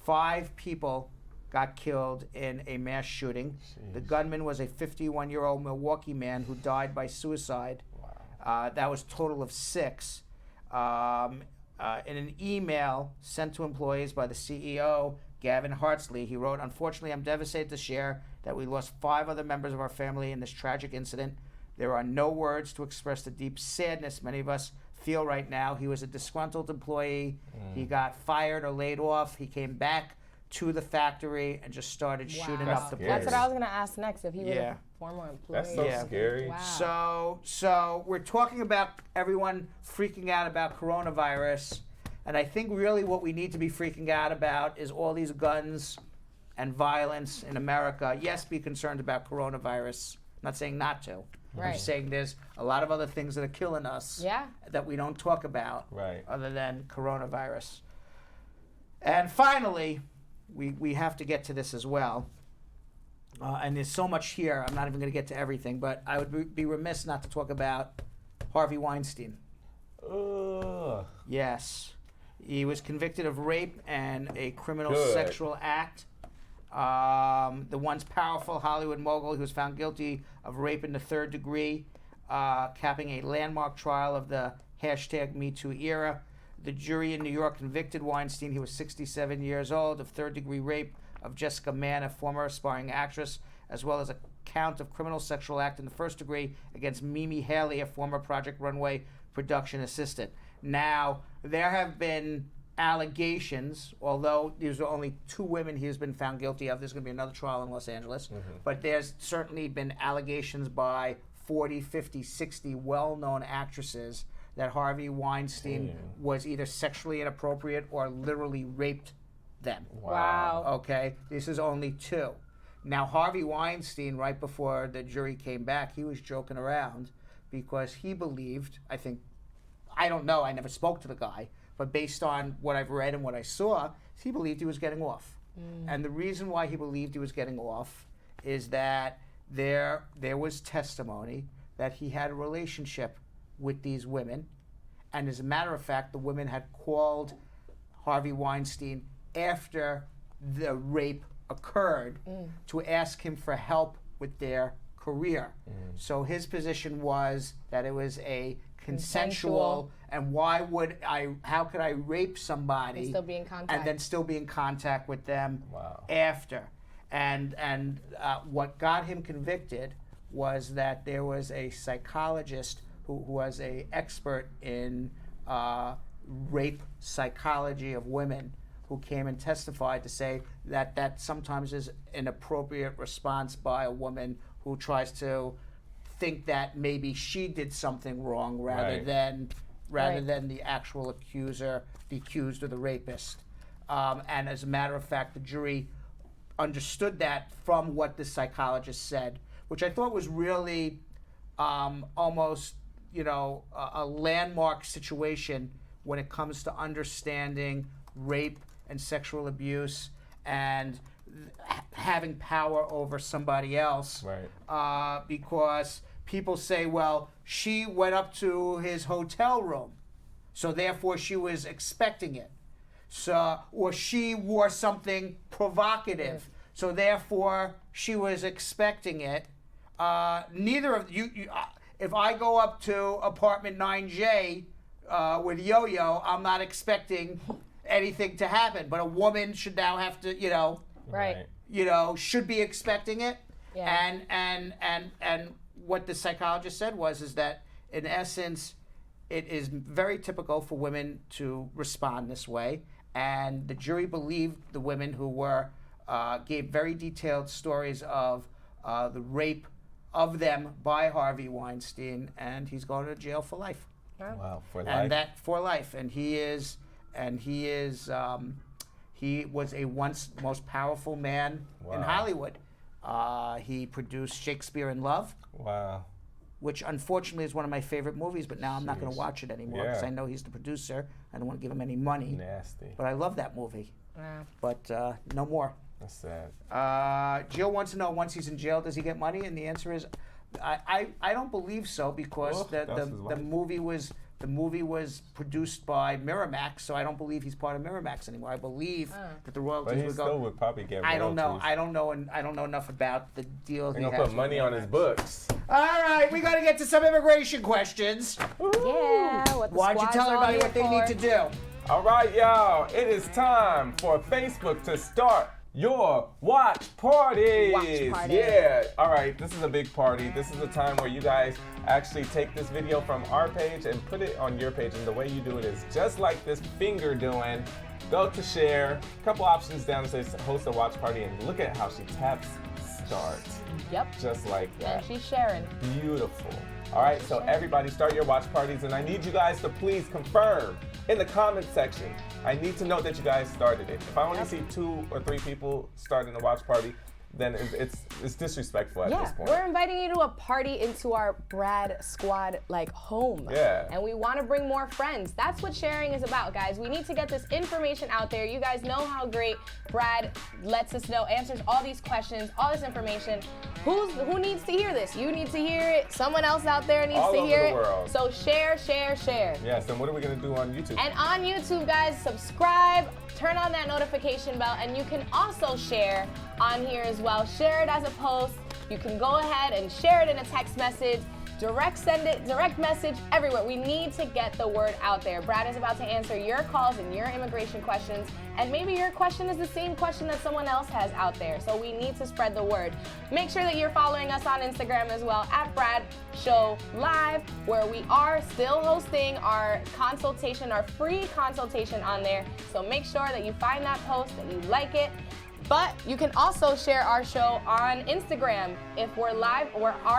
5 people got killed in a mass shooting. Jeez. The gunman was a 51-year-old Milwaukee man who died by suicide. Wow. That was a total of 6. In an email sent to employees by the CEO, Gavin Hartsley, he wrote, "Unfortunately, I'm devastated to share that we lost 5 other members of our family in this tragic incident. There are no words to express the deep sadness many of us feel right now. He was a disgruntled employee. He got fired or laid off. He came back to the factory and just started shooting up the place." That's what I was going to ask next, if he was a former employee. That's so scary. Wow. So we're talking about everyone freaking out about coronavirus, and I think really what we need to be freaking out about is all these guns and violence in America. Yes, be concerned about coronavirus. I'm not saying not to. Right. I'm just saying there's a lot of other things that are killing us that we don't talk about other than coronavirus. And finally, we have to get to this as well. And there's so much here. I'm not even going to get to everything, but I would be remiss not to talk about Harvey Weinstein. Ugh. Yes. He was convicted of rape and a criminal Good. sexual act. The once powerful Hollywood mogul, he was found guilty of rape in the 3rd degree, capping a landmark trial of the #MeToo era. The jury in New York convicted Weinstein, he was 67 years old, of 3rd-degree rape of Jessica Mann, a former aspiring actress, as well as a count of criminal sexual act in the 1st degree against Mimi Haley, a former Project Runway production assistant. Now, there have been allegations, although these are only 2 women he has been found guilty of. There's going to be another trial in Los Angeles. But there's certainly been allegations by 40, 50, 60 well-known actresses that Harvey Weinstein was either sexually inappropriate or literally raped them. Wow. Okay? This is only 2. Now, Harvey Weinstein, right before the jury came back, he was joking around because he believed, I don't know, I never spoke to the guy, but based on what I've read and what I saw, he believed he was getting off. And the reason why he believed he was getting off is that there was testimony that he had a relationship with these women, and as a matter of fact, the women had called Harvey Weinstein after the rape occurred to ask him for help with their career. So his position was that it was a consensual, and how could I rape somebody And still be in contact. and then still be in contact with them after? And what got him convicted was that there was a psychologist who was an expert in rape psychology of women, who came and testified to say that sometimes is an appropriate response by a woman who tries to think that maybe she did something wrong rather than the actual accuser, the accused or the rapist. And as a matter of fact, the jury understood that from what the psychologist said, which I thought was really almost, a landmark situation when it comes to understanding rape and sexual abuse and having power over somebody else. Because people say, well, she went up to his hotel room, so therefore she was expecting it. So, or she wore something provocative, so therefore she was expecting it. Neither of you, if I go up to apartment 9J with Yoyo, I'm not expecting anything to happen. But a woman should now have to, should be expecting it. Yeah. And what the psychologist said is that in essence, it is very typical for women to respond this way. And the jury believed the women who gave very detailed stories of the rape of them by Harvey Weinstein, and he's going to jail for life. Wow, for life. And that for life. And he was a once most powerful man in Hollywood. He produced Shakespeare in Love. Wow. Which unfortunately is one of my favorite movies, but now I'm not going to watch it anymore because I know he's the producer. I don't want to give him any money. Nasty. But I love that movie. Wow. But no more. That's sad. Jill wants to know, once he's in jail, does he get money? And the answer is, I don't believe so, because the movie was produced by Miramax, so I don't believe he's part of Miramax anymore. I believe that the royalties But he still would probably get royalties. I don't know enough about the deal. He's gonna put money on his books. All right, we got to get to some immigration questions. Yeah. What the Why don't you squad's tell all everybody here what they need to for. do? All right, y'all. It is time for Facebook to start your watch parties. Watch party. Yeah. All right. This is a big party. This is a time where you guys actually take this video from our page and put it on your page. And the way you do it is just like this finger doing. Go to share. A couple options down. It says host a watch party, and look at how she taps start. Yep. Just like that. And she's sharing. Beautiful. All right, so everybody start your watch parties, and I need you guys to please confirm in the comment section. I need to know that you guys started it. If I only see 2 or 3 people starting the watch party, then it's disrespectful at Yeah, this point. we're inviting you to a party into our Brad Squad home. Yeah. And we want to bring more friends. That's what sharing is about, guys. We need to get this information out there. You guys know how great Brad lets us know, answers all these questions, all this information. Who needs to hear this? You need to hear it. Someone else out there needs All to over hear the it. world. So share, share, share. Yes, and what are we gonna do on YouTube? And on YouTube, guys, subscribe, turn on that notification bell, and you can also share on here as well. Share it as a post. You can go ahead and share it in a text message, send it, direct message, everywhere. We need to get the word out there. Brad is about to answer your calls and your immigration questions, and maybe your question is the same question that someone else has out there. So we need to spread the word. Make sure that you're following us on Instagram as well, at Brad Show Live, where we are still hosting our consultation, our free consultation on there. So make sure that you find that post, that you like it. But you can also share our show on Instagram. If we're live,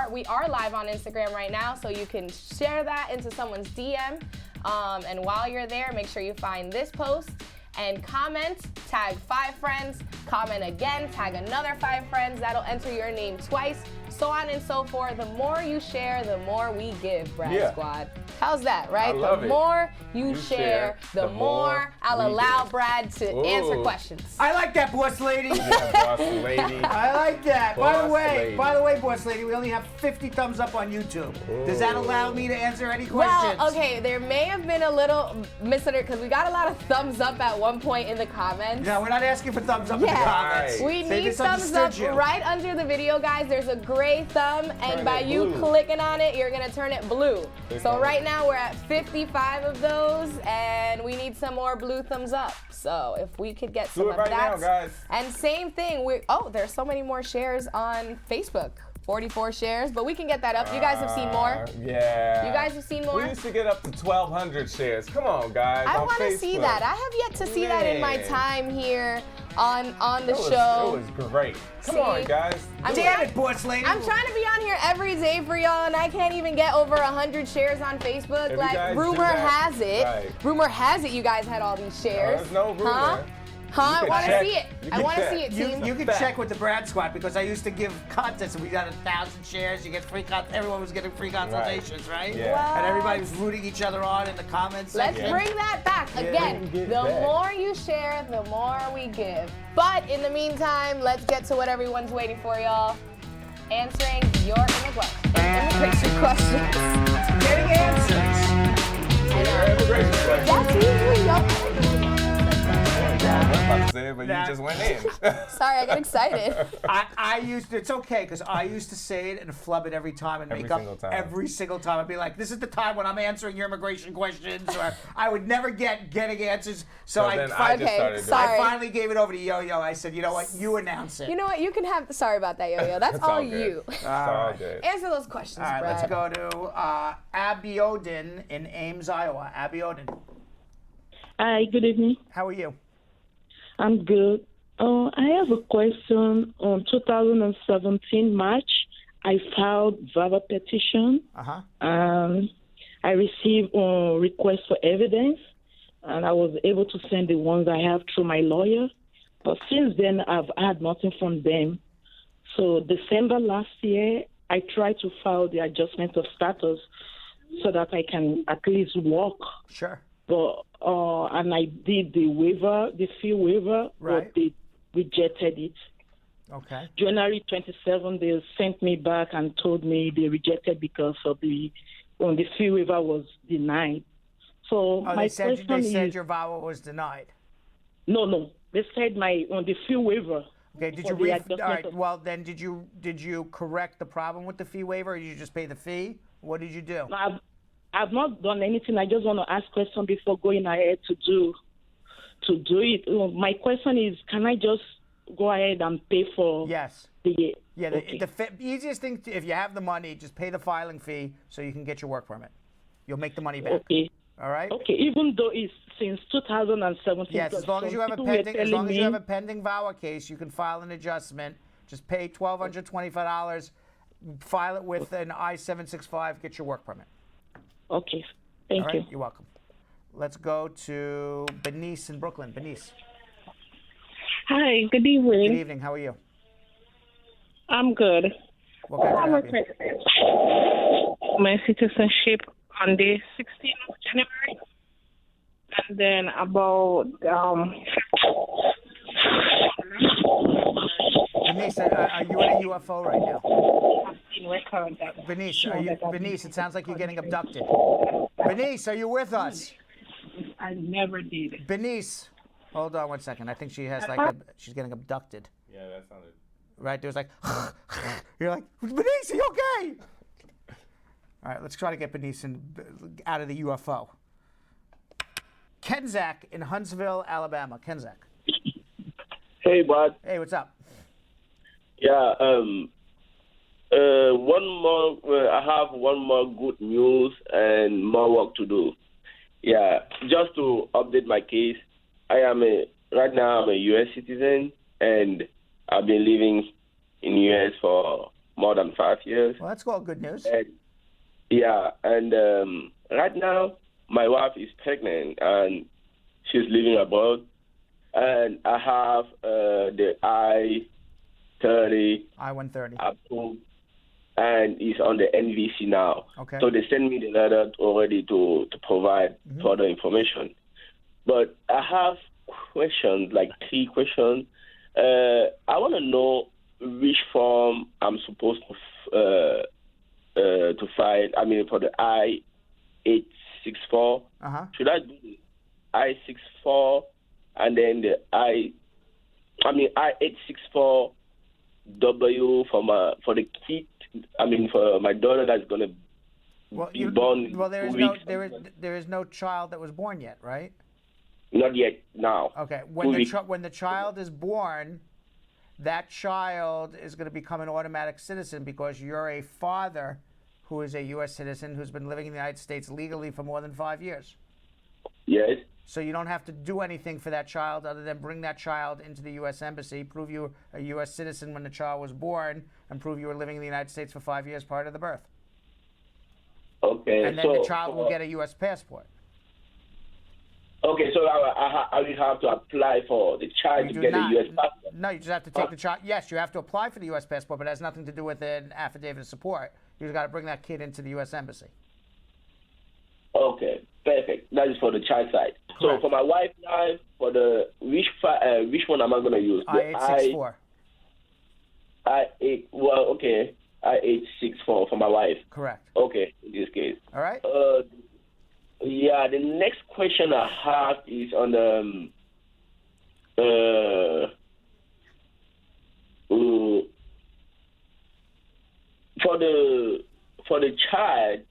we are live on Instagram right now, so you can share that into someone's DM. And while you're there, make sure you find this post and comment, tag 5 friends, comment again, tag another 5 friends. That'll enter your name twice, so on and so forth. The more you share, the more we give, Brad Squad. How's that, right? I love the it. more you share, the more I'll we allow give. Brad to answer Ooh. questions. I like that, boss lady. Yeah, boss lady. I like that. Boss By the lady. way, boss lady, we only have 50 thumbs up on YouTube. Does that allow me to answer any questions? Well, okay, there may have been a little misunderstanding because we got a lot of thumbs up at one point in the comments. No, we're not asking for thumbs up in the Yeah, comments. we They need thumbs up misunderstood you. right under the video, guys. There's a gray thumb, and Turn by it you blue. clicking on it, you're gonna turn it blue. Click So on right it. now we're at 55 of those, and we need some more blue thumbs up. So if we could get some Do it of right that. now, guys. And same thing, there's so many more shares on Facebook. 44 shares, but we can get that up. You guys have seen more. Yeah. You guys have seen more? We used to get up to 1,200 shares. Come on, guys. I on want to see Facebook. that. I have yet to see that in my Man. time here on the It was- show. It was great. Come See? on, guys. I'm Damn trying- it, boss lady. I'm trying to be on here every day for y'all, and I can't even get over 100 shares on Facebook. If you Like, guys do rumor that, has it. right. Rumor has it you guys had all these shares. there's no rumor. Huh? You I can want to check. see it. You I can want to check. see it, You, team. you can Fact. check with the Brad Squad because I used to give contests and we got 1,000 shares. You get free everyone was getting free consultations, right? Yeah. What? And everybody was rooting each other on in the comments Let's section. bring that back. Again, Get the back. more you share, the more we give. But in the meantime, let's get to what everyone's waiting for, y'all. Answering your immigration questions. Getting answers. I know. That's That's usually y'all. I was about to say it, but That- you just went in. Sorry, I got excited. I used to, it's okay because I used to say it and flub it every time and Every make up single time. every single time. I'd be like, this is the time when I'm answering your immigration questions, or I would never get getting answers. So then I, I just Okay, started doing sorry. I finally gave it over to Yo-Yo. I said, you know what, you announce it. You know what? You can have. Sorry about that, Yo-Yo. That's It's all all good. you. It's all good. Answer those questions, All right, Brad. let's go to Abiodun in Ames, Iowa. Abiodun, Hi, good evening. how are you? I'm good. I have a question. On 2017 March, I filed VAWA petition. Uh-huh. I received a request for evidence, and I was able to send the ones I have through my lawyer. But since then, I've had nothing from them. So December last year, I tried to file the adjustment of status so that I can at least walk. Sure. But and I did the waiver, the fee waiver, Right. but they rejected it. Okay. January 27, they sent me back and told me they rejected because of the fee waiver was denied. So Oh, my they said question is, your VAWA was denied. no, they said on the fee waiver. Okay, did for you the all adjustment right, of- well then did you correct the problem with the fee waiver or did you just pay the fee? What did you do? I've not done anything. I just want to ask question before going ahead to do it. My question is, can I just go ahead and pay for Yes. the Yeah, okay. the easiest thing, if you have the money, just pay the filing fee so you can get your work permit. You'll make the money back. Okay. All right? Okay, even though it's since 2017. Yes, as long as you have a people were pending, as long telling as you have me- a pending VAWA case, you can file an adjustment. Just pay $1,225, file it with an I-765, get your work permit. Okay, thank All right? you. You're welcome. Let's go to Benice in Brooklyn. Benice, Hi, good good evening. evening. How are you? I'm good. What can I I'm do to help you? requesting my citizenship on the 16th of January. And then about Bernice, are you in a UFO right now? record that. Bernice, it sounds like you're getting abducted. Bernice, are you with us? I never did. Bernice, hold on one second. I think she has she's getting abducted. Yeah, that sounded. Right? There's like, you're like, Bernice, are you okay? All right, let's try to get Bernice out of the UFO. Kenzak in Huntsville, Alabama. Kenzak. Hey, bud. Hey, what's up? Yeah, one more. I have one more good news and more work to do. Yeah, just to update my case, right now I'm a U.S. citizen and I've been living in U.S. for more than 5 years. Well, that's all good news. And right now my wife is pregnant and she's living abroad, and I have the I-30 I-130 approved, and it's on the NVC now. Okay. So they send me the letter already to provide further information. But I have questions, like 3 questions. I want to know which form I'm supposed to file. I mean, for the I-864. Should I do the I-64 and then the I-864W for the kid? I mean, for my daughter that's gonna be born. Well, there is no child that was born yet, right? Not yet. Now. Okay. When the child is born, that child is going to become an automatic citizen because you're a father who is a U.S. citizen who's been living in the United States legally for more than 5 years. Yes. So you don't have to do anything for that child other than bring that child into the U.S. Embassy, prove you were a U.S. citizen when the child was born, and prove you were living in the United States for 5 years prior to the birth. Okay. And then the child will get a U.S. passport. Okay, so I will have to apply for the child to get a U.S. passport. No, you just have to take the child. Yes, you have to apply for the U.S. passport, but it has nothing to do with an affidavit of support. You just got to bring that kid into the U.S. Embassy. Okay, perfect. That is for the child side. Correct. So for my wife now, for the which one am I going to use? I-864. I-864 for my wife. Correct. Okay, in this case. All right. Yeah, the next question I have is on for the child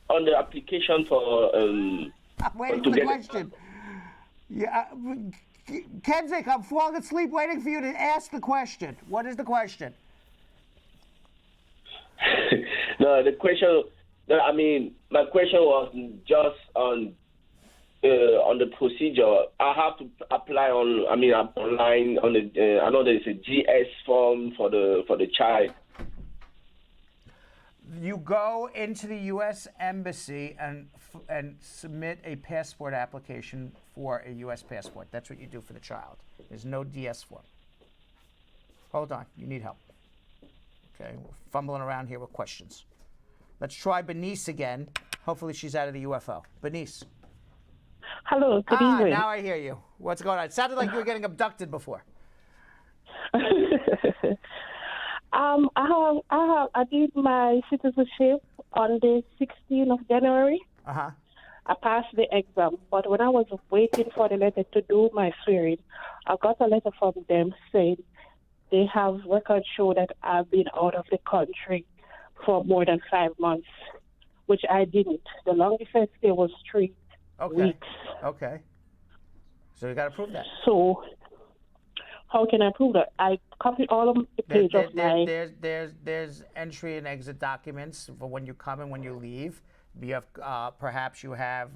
on the application for I'm waiting for the question. Yeah, Kenzik, I'm falling asleep waiting for you to ask the question. What is the question? No, the question. No, I mean, my question was just on the procedure. I have to apply online on the. I know there's a GS form for the child. You go into the U.S. Embassy and submit a passport application for a U.S. passport. That's what you do for the child. There's no DS form. Hold on, you need help. Okay, we're fumbling around here with questions. Let's try Bernice again. Hopefully she's out of the UFO. Bernice. Hello, good evening. Now I hear you. What's going on? It sounded like you were getting abducted before. I did my citizenship on the 16th of January. Uh-huh. I passed the exam, but when I was waiting for the letter to do my swearing, I got a letter from them saying they have records show that I've been out of the country for more than 5 months, which I didn't. The longest I stay was 3 weeks. Okay. So you got to prove that. So how can I prove that? I copied all of the page of my... There's entry and exit documents for when you come and when you leave. You have perhaps you have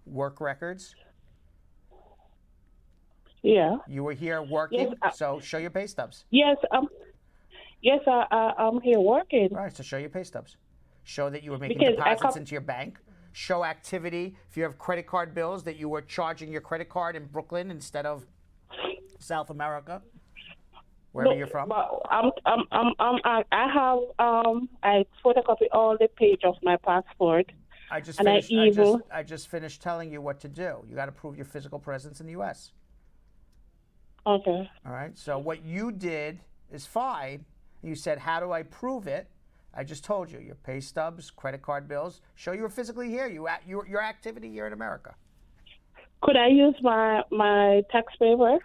work records. Yeah. You were here working, so show your pay stubs. Yes, I'm here working. All right, so show your pay stubs. Show that you were making deposits into your bank. Show activity. If you have credit card bills, that you were charging your credit card in Brooklyn instead of South America. wherever you're from? But I photocopy all the page of my passport. I just and finished. I I just finished telling you what to do. You got to prove your physical presence in the U.S. Okay. All right. So what you did is fine. You said, "How do I prove it?" I just told you your pay stubs, credit card bills show you were physically here. Your activity here in America. Could I use my tax paper?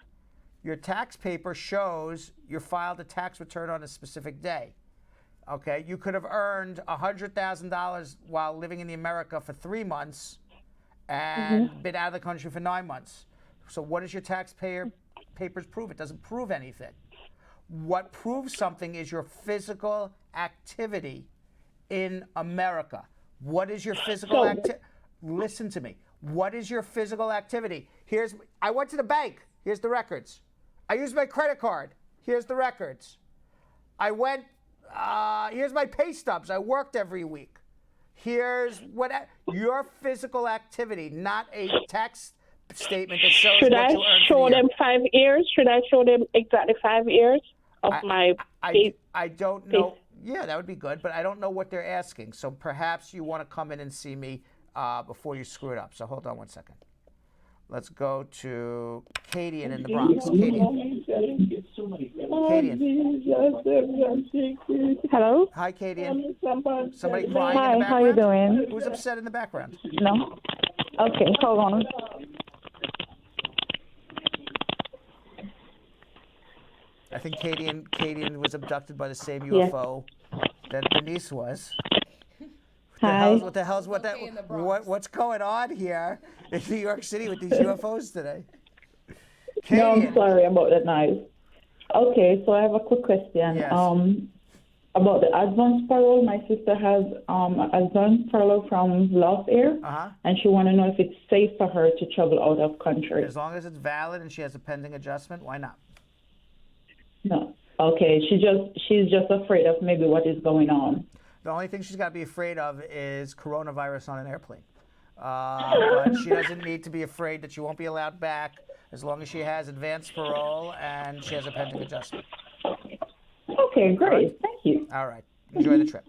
Your tax paper shows you filed a tax return on a specific day. Okay, you could have earned $100,000 while living in America for 3 months and been out of the country for 9 months. So what does your taxpayer papers prove? It doesn't prove anything. What proves something is your physical activity in America. What is your physical activity? Listen to me. What is your physical activity? I went to the bank. Here's the records. I used my credit card. Here's the records. I went, here's my pay stubs. I worked every week. Here's your physical activity, not a tax statement that shows Should what I you earned show for the them year. 5 years? Should I show them exactly 5 years of my pay? I don't know. Yeah, that would be good, but I don't know what they're asking. So perhaps you want to come in and see me before you screw it up. So hold on one second. Let's go to Cadian in the Bronx. Cadian. Hello? Hi, Cadian. Somebody crying Hi, in the background? how you doing? Who's upset in the background? No? Okay, hold on. I think Cadian was abducted by the same Yes. UFO that Denise was. Hi. What's going on here in New York City with these UFOs today? No, I'm Cadian. sorry about that noise. Okay, so I have a quick question. Yes. About the advance parole. My sister has advance parole from last year, and she want to know if it's safe for her to travel out of country. As long as it's valid and she has a pending adjustment, why not? No. Okay, she's just afraid of maybe what is going on. The only thing she's got to be afraid of is coronavirus on an airplane. But she doesn't need to be afraid that she won't be allowed back as long as she has advanced parole and she has a pending adjustment. Okay, great. Thank you. All right. Enjoy the trip.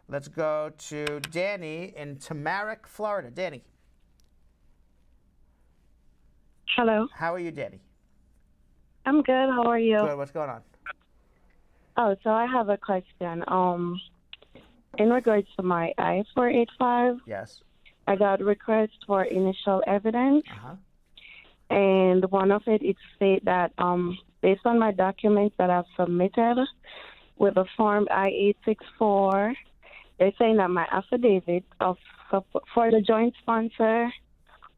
Let's go to Danny in Tamarack, Florida. Danny. Hello. How are you, Danny? I'm good. How are you? Good. What's going on? Oh, so I have a question. In regards to my I-485, Yes. I got requests for initial evidence, and one of it states that based on my documents that I've submitted with the form I-864, they're saying that my affidavit for the joint sponsor,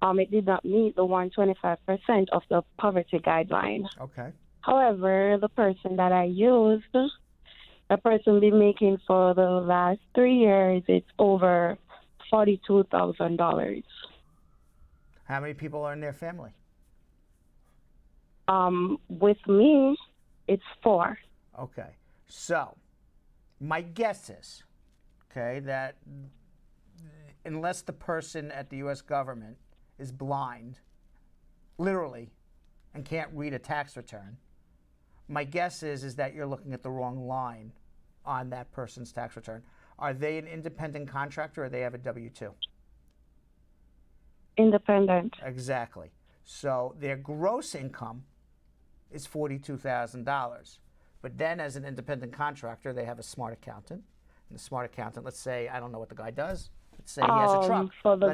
it did not meet the 125% of the poverty guideline. Okay. However, the person that I used, the person been making for the last 3 years, it's over $42,000. How many people are in their family? With me, it's 4. Okay. So, my guess is, that unless the person at the U.S. government is blind, literally, and can't read a tax return, my guess is that you're looking at the wrong line on that person's tax return. Are they an independent contractor or they have a W-2? Independent. Exactly. So their gross income is $42,000. But then as an independent contractor, they have a smart accountant. And the smart accountant, let's say, I don't know what the guy does. Let's say he has a truck. For the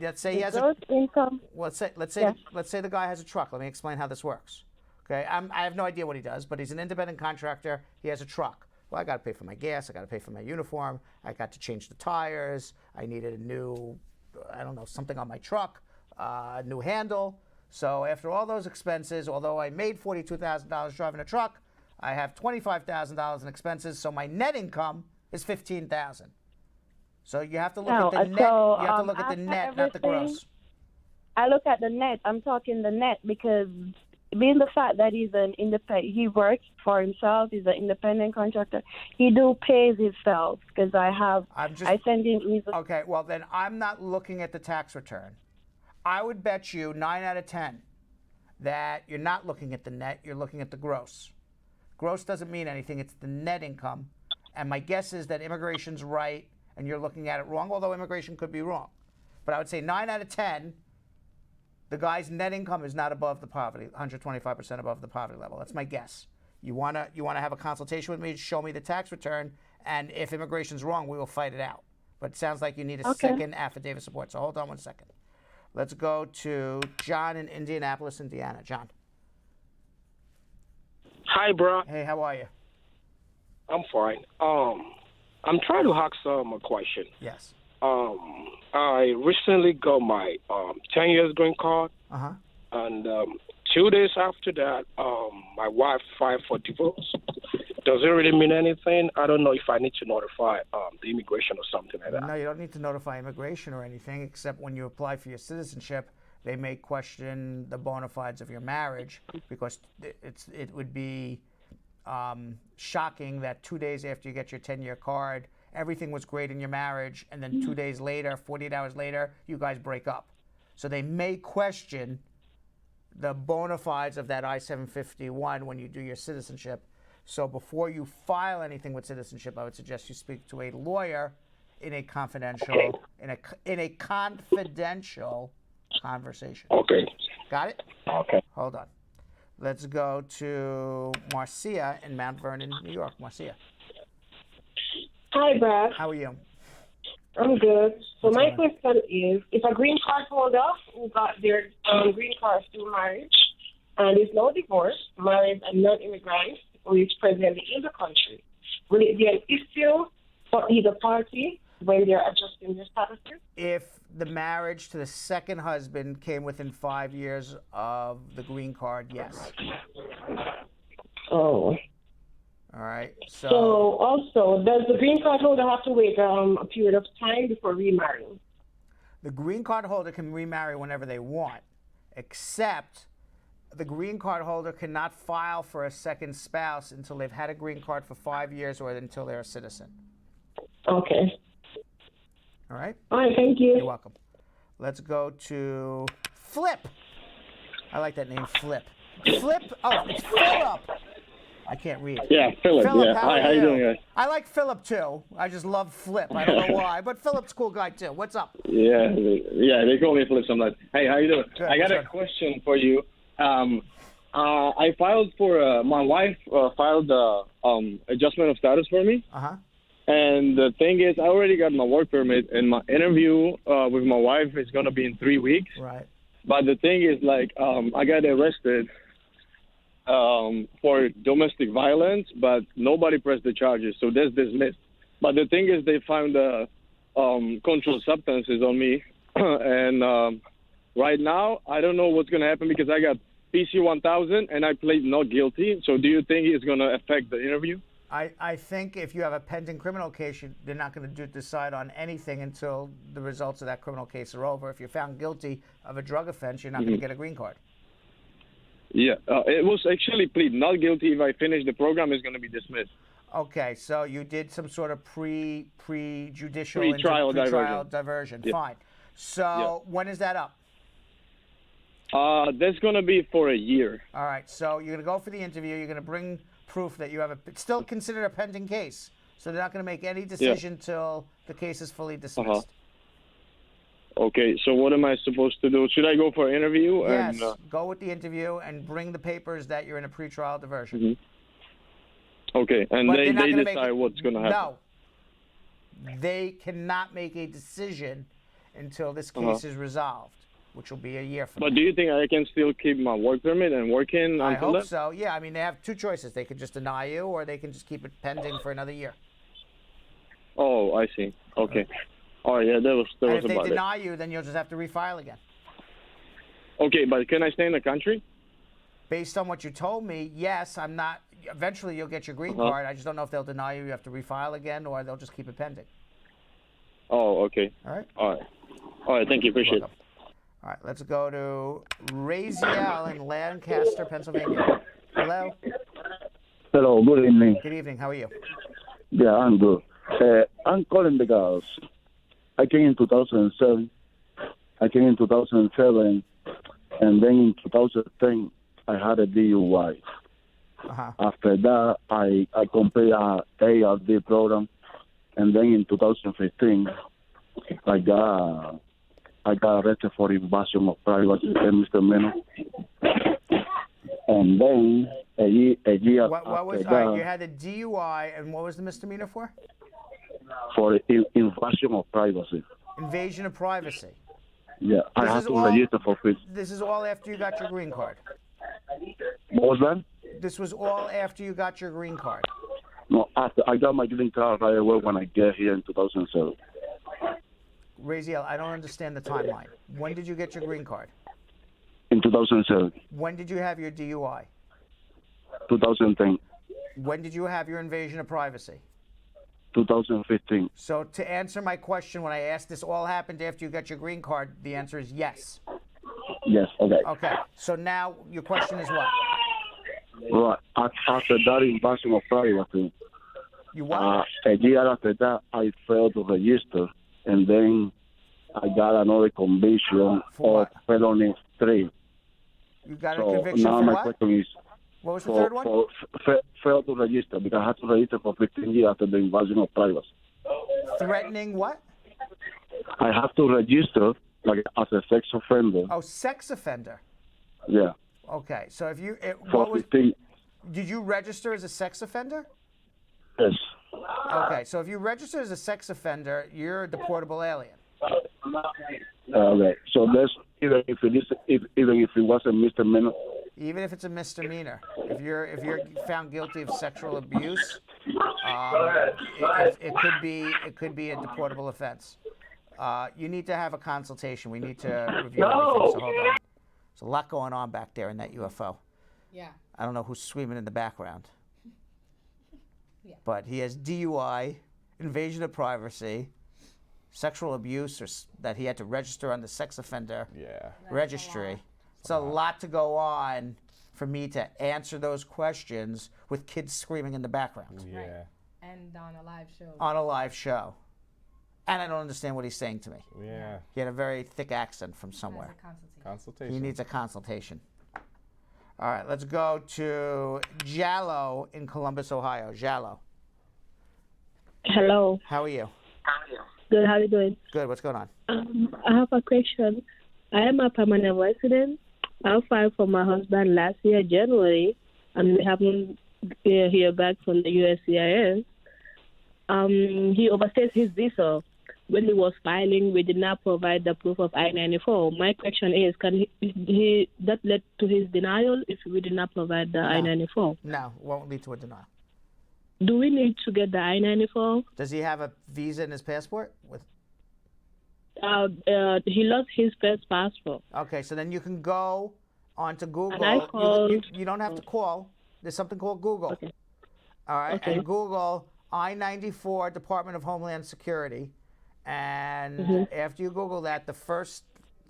let's say he has gross income. Let's say the guy has a truck. Let me explain how this works. Okay, I have no idea what he does, but he's an independent contractor. He has a truck. Well, I got to pay for my gas. I got to pay for my uniform. I got to change the tires. I needed a new, something on my truck, a new handle. So after all those expenses, although I made $42,000 driving a truck, I have $25,000 in expenses. So my net income is $15,000. So you have to look at the net. You have to look at the net, not the gross. I look at the net. I'm talking the net because being the fact that he's an independent, he works for himself. He's an independent contractor. He do pays himself because I send him. Okay, well then I'm not looking at the tax return. I would bet you 9 out of 10 that you're not looking at the net. You're looking at the gross. Gross doesn't mean anything. It's the net income. And my guess is that immigration's right and you're looking at it wrong, although immigration could be wrong. But I would say 9 out of 10, the guy's net income is not above the poverty, 125% above the poverty level. That's my guess. You wanna have a consultation with me, show me the tax return, and if immigration's wrong, we will fight it out. But it sounds like you need a second affidavit support. So hold on 1 second. Let's go to John in Indianapolis, Indiana. John. Hi, bro. Hey, how are you? I'm fine. I'm trying to ask a question. Yes. I recently got my 10 years green card. Uh-huh. And 2 days after that, my wife filed for divorce. Does it really mean anything? I don't know if I need to notify the immigration or something like that. No, you don't need to notify immigration or anything, except when you apply for your citizenship, they may question the bona fides of your marriage, because it would be shocking that 2 days after you get your 10-year card, everything was great in your marriage, and then 2 days later, 48 hours later, you guys break up. So they may question the bona fides of that I-751 when you do your citizenship. So before you file anything with citizenship, I would suggest you speak to a lawyer in a confidential in a confidential conversation. Okay. Got it? Okay. Hold on. Let's go to Marcia in Mount Vernon, New York. Marcia. Hi, Brad. How are you? I'm good. So my question is, if a green card holder who got their green card through marriage and is now divorced, married a non-immigrant who is presently in the country, will it be an issue for either party when they're adjusting their statuses? If the marriage to the second husband came within 5 years of the green card, yes. Oh. All right. So also, does the green card holder have to wait a period of time before remarrying? The green card holder can remarry whenever they want, except the green card holder cannot file for a second spouse until they've had a green card for 5 years or until they're a citizen. Okay. All right? All right, thank you. You're welcome. Let's go to Flip. I like that name, Flip. Flip, oh, it's Philip. I can't read. Yeah, Philip. Yeah. Hi, how you doing, guys? I like Philip too. I just love Flip. I don't know why, but Philip's a cool guy too. What's up? Yeah, they call me Philip sometimes. Hey, how you doing? Good, I got a question for you. I filed for my wife filed adjustment of status for me. Uh-huh. And the thing is, I already got my work permit, and my interview with my wife is gonna be in 3 weeks. Right. But the thing is, like, I got arrested for domestic violence, but nobody pressed the charges, so that's dismissed. But the thing is, they found controlled substances on me, and right now, I don't know what's gonna happen because I got PC 1000 and I plead not guilty. So do you think it's gonna affect the interview? I think if you have a pending criminal case, they're not going to decide on anything until the results of that criminal case are over. If you're found guilty of a drug offense, you're not going to get a green card. Yeah, it was actually plead not guilty. If I finish the program, it's going to be dismissed. Okay, so you did some sort of pre-judicial Pre-trial diversion. Yeah. Fine. So when is that up? That's going to be for a year. All right, so you're going to go for the interview. You're going to bring proof that you have it's still considered a pending case. So they're not going to make any decision till the case is fully dismissed. Okay, so what am I supposed to do? Should I go for an interview? Yes, And, go with the interview and bring the papers that you're in a pretrial diversion. Mm-hmm. Okay, and But they they're not gonna decide what's going to happen. No, they cannot make a decision until this case is resolved, which will be a year from now. But do you think I can still keep my work permit and work in I until hope then? so. Yeah, I mean, they have two choices. They could just deny you, or they can just keep it pending for another year. Oh, I see. Okay. All right, yeah, that was And if they about it. deny you, then you'll just have to refile again. Okay, but can I stay in the country? Based on what you told me, yes, I'm not. Eventually, you'll get your green card. I just don't know if they'll deny you. You have to refile again, or they'll just keep it pending. Oh, okay. All right. All right. All right, thank you. Appreciate it. All right, let's go to Raziel in Lancaster, Pennsylvania. Hello. Hello, good evening. Good evening. How are you? Yeah, I'm good. I'm calling because I came in 2007. I came in 2007, and then in 2010, I had a DUI. After that, I completed a ARD program, and then in 2015, I got arrested for invasion of privacy and misdemeanor. And then a year What was after that, you had a DUI, and what was the misdemeanor for? for invasion of privacy. Invasion of privacy. Yeah, I This had is to all- register for it. This is all after you got your green card. What was that? This was all after you got your green card. No, after I got my green card right away when I get here in 2007. Raziel, I don't understand the timeline. When did you get your green card? In 2007, When did you have your DUI? 2010, When did you have your invasion of privacy? 2015. So to answer my question, when I asked this all happened after you got your green card, the answer is yes. Yes, okay. Okay. So now your question is what? Right. After that invasion of privacy, You what? a year after that, I failed to register, and then I got another conviction of felony 3. You got a So conviction now for my what? question is, What was the third one? failed to register because I had to register for 15 years after the invasion of privacy. Threatening what? I have to register like as a sex offender. Oh, sex offender. Yeah. Okay. So if you, For what was, 15. did you register as a sex offender? Yes. Okay. So if you register as a sex offender, you're a deportable alien. Okay. So there's even if it was a misdemeanor. Even if it's a misdemeanor, if you're found guilty of sexual abuse, it could be a deportable offense. You need to have a consultation. We need to review everything. So hold on. There's a lot going on back there in that UFO. Yeah. I don't know who's screaming in the background. Yeah. But he has DUI, invasion of privacy, sexual abuse, that he had to register on the sex offender registry. It's a lot to go on for me to answer those questions with kids screaming in the background. Yeah. And on a live show. On a live show. And I don't understand what he's saying to me. Yeah. He had a very thick accent from somewhere. Consultation. He needs a consultation. All right, let's go to Jallo in Columbus, Ohio. Jallo. Hello. How are you? Good. How are you doing? Good. What's going on? I have a question. I am a permanent resident. I filed for my husband last year, January, and we haven't heard back from the USCIS. He overstayed his visa. When he was filing, we did not provide the proof of I-94. My question is, can he that led to his denial if we did not provide the I-94? No, won't lead to a denial. Do we need to get the I-94? Does he have a visa in his passport? He lost his first passport. Okay, so then you can go onto Google. And I called. You don't have to call. There's something called Google. Okay. All right, Okay. and Google I-94 Department of Homeland Security. And after you Google that, the first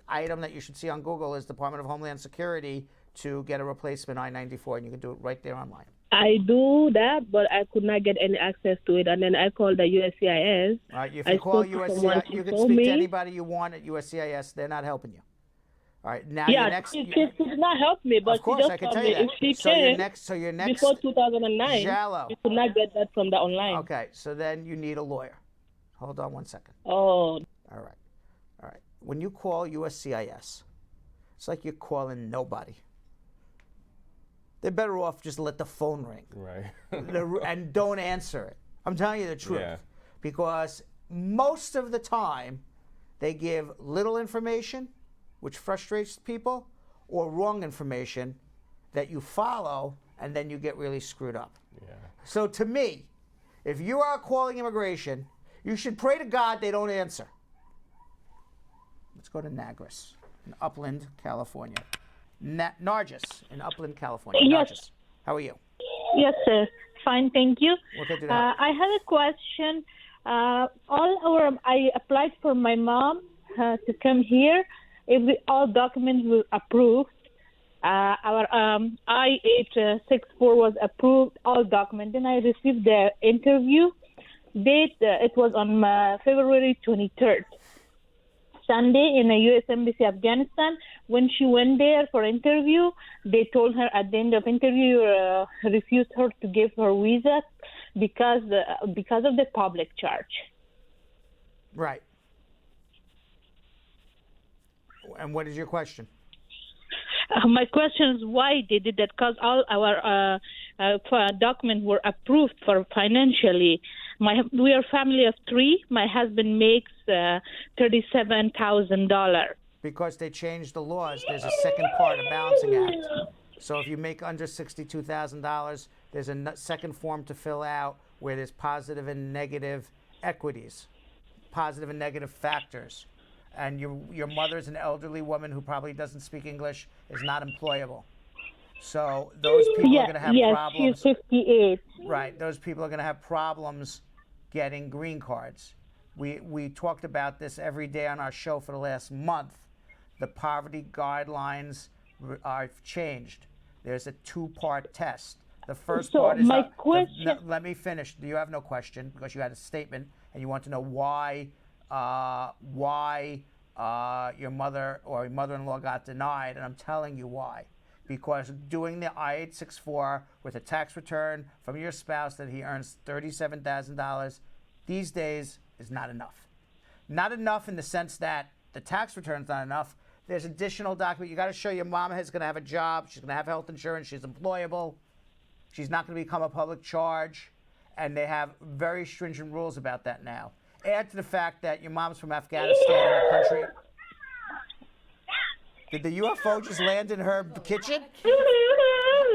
item that you should see on Google is Department of Homeland Security to get a replacement I-94, and you can do it right there online. I do that, but I could not get any access to it. And then I called the USCIS. All right, if I you call spoke to someone USCIS, you who can told speak to me- anybody you want at USCIS. They're not helping you. All right, now Yeah, your next. she did not help me, but Of course, she just I can told tell me you that. if she So your can, next, before 2009, Jallo. you could not get that from the online. Okay, so then you need a lawyer. Hold on one second. Oh. All right. All right. When you call USCIS, it's like you're calling nobody. They're better off just let the phone ring. Right. And don't answer it. I'm telling you the truth. Yeah. Because most of the time, they give little information, which frustrates people, or wrong information that you follow, and then you get really screwed up. Yeah. So to me, if you are calling immigration, you should pray to God they don't answer. Let's go to Nagris in Upland, California. Nargis in Upland, California. Yes. Nargis, how are you? Yes, sir. Fine, thank you. What can I do to help? I had a question. I applied for my mom to come here. All documents were approved. Our I-864 was approved, all documents. Then I received the interview date. It was on February 23rd. Sunday in a U.S. Embassy, Afghanistan. When she went there for interview, they told her at the end of interview, refused her to give her visa because of the public charge. Right. And what is your question? My question is why they did that, because all our documents were approved for financially. We are a family of 3. My husband makes $37,000. Because they changed the laws. There's a second part, a balancing act. So if you make under $62,000, there's a second form to fill out where there's positive and negative equities, positive and negative factors. And your mother's an elderly woman who probably doesn't speak English, is not employable. So those people are going to have problems. She's 58. Right. Those people are going to have problems getting green cards. We talked about this every day on our show for the last month. The poverty guidelines are changed. There's a 2-part test. The first part is... let me finish. You have no question because you had a statement and you want to know why your mother or your mother-in-law got denied, and I'm telling you why. Because doing the I-864 with a tax return from your spouse that he earns $37,000 these days is not enough. Not enough in the sense that the tax return's not enough. There's additional document. You got to show your mom is going to have a job. She's going to have health insurance. She's employable. She's not going to become a public charge. And they have very stringent rules about that now. Add to the fact that your mom's from Afghanistan, in a country. Did the UFO just land in her kitchen?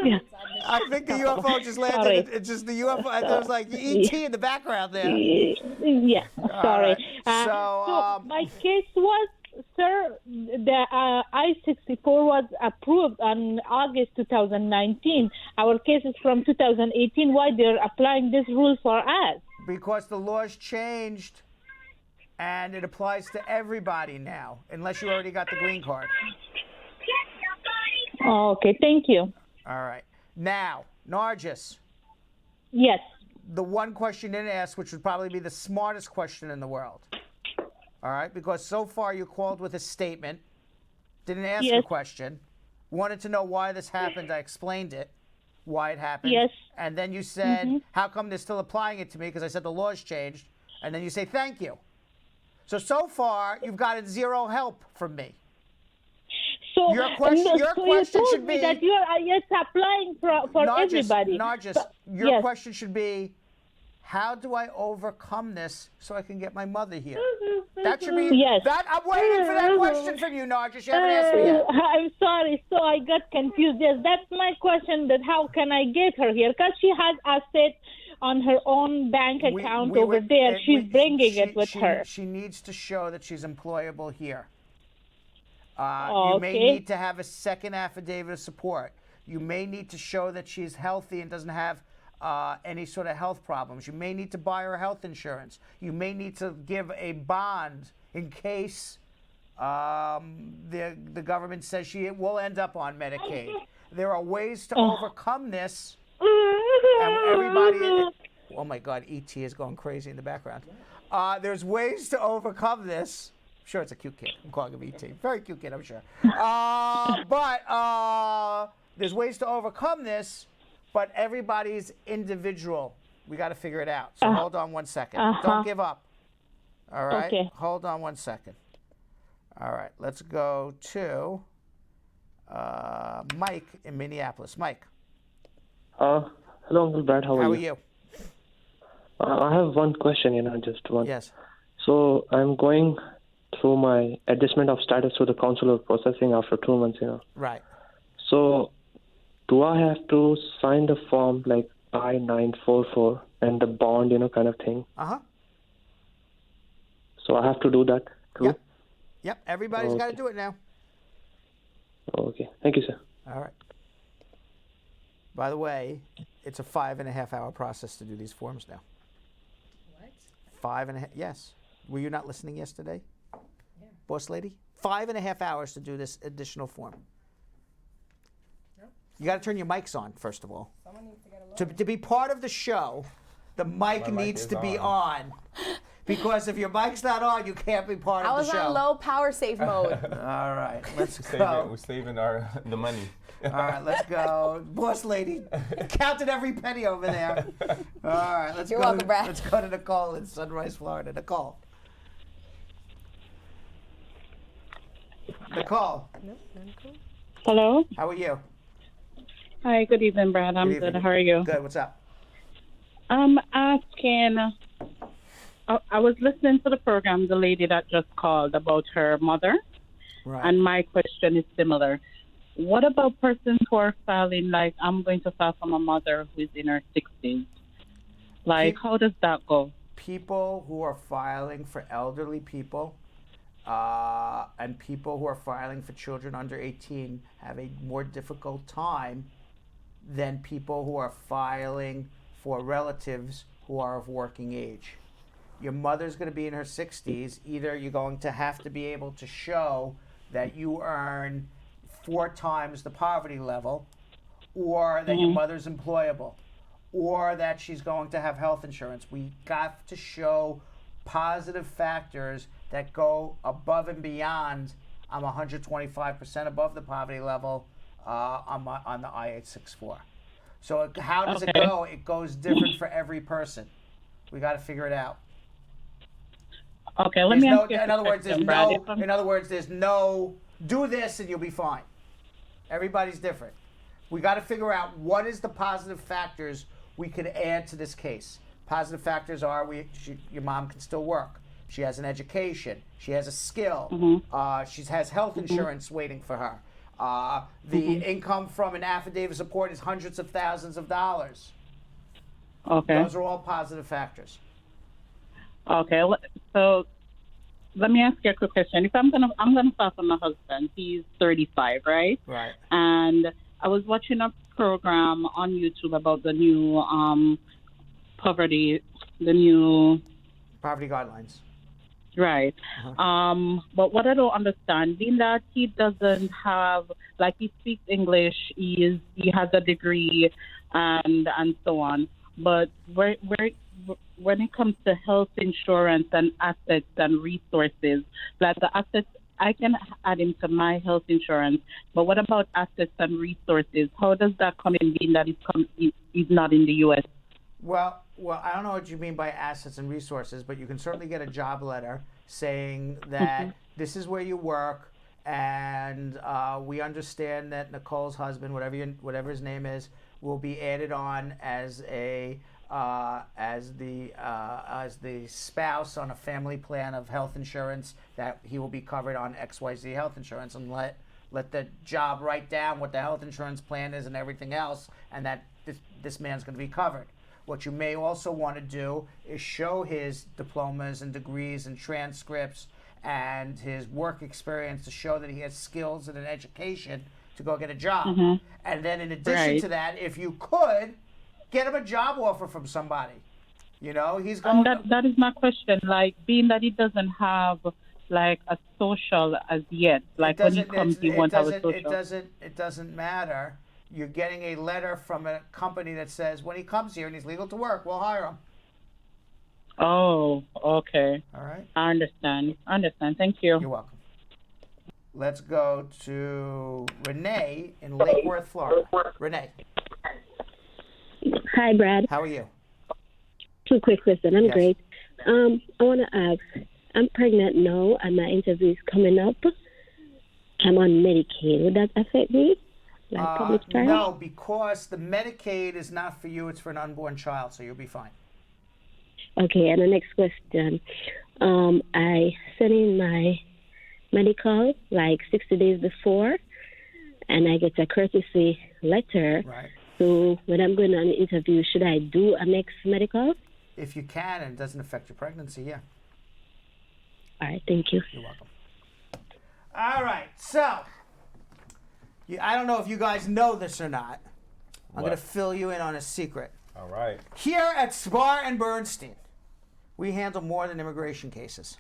Yeah. I think the UFO just landed. It's just the UFO. There was like ET in the background there. Yeah, sorry. Right. So my case was, sir, the I-64 was approved on August 2019. Our case is from 2018. Why they're applying this rule for us? Because the laws changed, and it applies to everybody now, unless you already got the green card. Oh, okay, thank you. All right. Now, Nargis. Yes. The one question you didn't ask, which would probably be the smartest question in the world. All right? Because so far you called with a statement, didn't ask a question, wanted to know why this happened. I explained it, why it happened. Yes. And then you said, how come they're still applying it to me? Because I said the laws changed. And then you say, thank you. So far, you've gotten zero help from me. So your question should be that you are applying for everybody. Nargis, your question should be, how do I overcome this so I can get my mother here? That should be. Yes. I'm waiting for that question from you, Nargis. You haven't asked me yet. I'm sorry. So I got confused. Yes, that's my question. That how can I get her here? Because she has assets on her own bank account over there. She's bringing it with her. She needs to show that she's employable here. You may need to have a second affidavit of support. You may need to show that she's healthy and doesn't have any sort of health problems. You may need to buy her health insurance. You may need to give a bond in case the government says she will end up on Medicaid. There are ways to overcome this. And everybody, oh my God, ET is going crazy in the background. There's ways to overcome this. I'm sure it's a cute kid. I'm calling him ET. Very cute kid, I'm sure. But there's ways to overcome this, but everybody's individual. We got to figure it out. So hold on 1 second. Don't give up. All right? Okay. Hold on 1 second. All right. Let's go to Mike in Minneapolis. Mike. Hello, Uncle Brad. How are you? I have one question, just one. Yes. So I'm going through my adjustment of status through the consular processing after 2 months, Right. So do I have to sign the form like I-944 and the bond, kind of thing? Uh-huh. So I have to do that too? Yep. Everybody's got to do it now. Okay. Thank you, sir. All right. By the way, it's a 5.5-hour process to do these forms now. What? 5.5. Yes. Were you not listening yesterday? Yeah. Boss lady? 5.5 hours to do this additional form. No. You got to turn your mics on, first of all. Someone needs to get a load. To be part of the show, the mic needs to be on. Because if your mic's not on, you can't be part I of was the show. on low power safe mode. All right, let's We're go. saving the money. All right, let's go. Boss lady counted every penny over there. All right, let's You're go. welcome, Brad. Let's go to Nicole in Sunrise, Florida. Nicole. Nicole, Hello. how are you? Hi. Good evening, Brad. I'm Good good. evening. How are you? Good. What's up? I'm asking. I was listening to the program, the lady that just called about her mother, Right. and my question is similar. What about persons who are filing, like, I'm going to file for my mother who is in her 60s? Like, how does that go? People who are filing for elderly people and people who are filing for children under 18 have a more difficult time than people who are filing for relatives who are of working age. Your mother's going to be in her 60s. Either you're going to have to be able to show that you earn 4 times the poverty level, or that your mother's employable, or that she's going to have health insurance. We got to show positive factors that go above and beyond. I'm 125% above the poverty level on the I-864. So how does it go? It goes different for every person. We got to figure it out. Okay, let me ask you in other words, there's Brad. no. In other words, there's no. Do this and you'll be fine. Everybody's different. We got to figure out what is the positive factors we could add to this case. Positive factors are your mom can still work. She has an education. She has a skill. She has health insurance waiting for her. The income from an affidavit support is hundreds of thousands of dollars. Okay. Those are all positive factors. Okay, so let me ask you a quick question. If I'm gonna file for my husband. He's 35, right? Right. And I was watching a program on YouTube about the new poverty guidelines. Right. But what I don't understand, being that he doesn't have, like, he speaks English, he has a degree, and so on. But when it comes to health insurance and assets and resources, like the assets, I can add him to my health insurance. But what about assets and resources? How does that come in, being that he's not in the U.S.? Well, I don't know what you mean by assets and resources, but you can certainly get a job letter saying that this is where you work, and we understand that Nicole's husband, whatever his name is, will be added on as the spouse on a family plan of health insurance, that he will be covered on XYZ health insurance, and let the job write down what the health insurance plan is and everything else, and that this man's going to be covered. What you may also want to do is show his diplomas and degrees and transcripts and his work experience to show that he has skills and an education to go get a job. And then in addition to that, if you could, get him a job offer from somebody. You know, he's going. That is my question. Like, being that he doesn't have, like, a social as yet. Like, when he comes, he won't have a social. It doesn't matter. You're getting a letter from a company that says when he comes here and he's legal to work, we'll hire him. Oh, okay. All right. I understand. Thank you. You're welcome. Let's go to Renee in Lake Worth, Florida. Renee. Hi, Brad. How are you? 2 quick questions. I'm Yes. great. I want to ask, I'm pregnant now and my interview is coming up. I'm on Medicaid. Would that affect me? Like public child? No, because the Medicaid is not for you, it's for an unborn child, so you'll be fine. Okay, and the next question. I sent in my medical like 60 days before, and I get a courtesy letter. Right. So when I'm going on an interview, should I do a next medical? If you can and it doesn't affect your pregnancy, yeah. All right, thank you. You're welcome. All right, so I don't know if you guys know this or not. I'm going to fill you in on a secret. All right. Here at Spar and Bernstein, we handle more than immigration cases.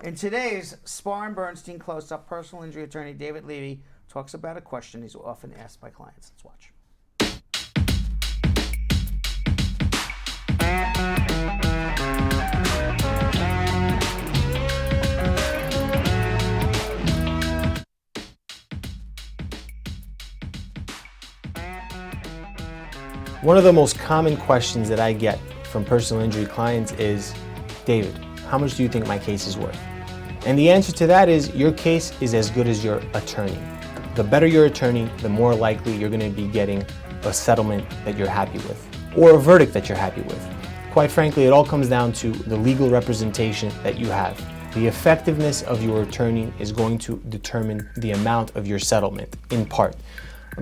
In today's Spar and Bernstein close-up, personal injury attorney David Levy talks about a question he's often asked by clients. Let's watch. One of the most common questions that I get from personal injury clients is, David, how much do you think my case is worth? And the answer to that is your case is as good as your attorney. The better your attorney, the more likely you're going to be getting a settlement that you're happy with, or a verdict that you're happy with. Quite frankly, it all comes down to the legal representation that you have. The effectiveness of your attorney is going to determine the amount of your settlement, in part.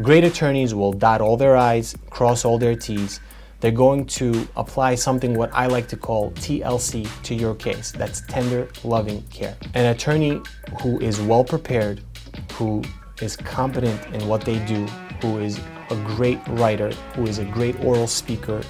Great attorneys will dot all their I's, cross all their T's. They're going to apply something what I like to call TLC to your case. That's tender, loving care. An attorney who is well prepared, who is competent in what they do, who is a great writer, who is a great oral speaker,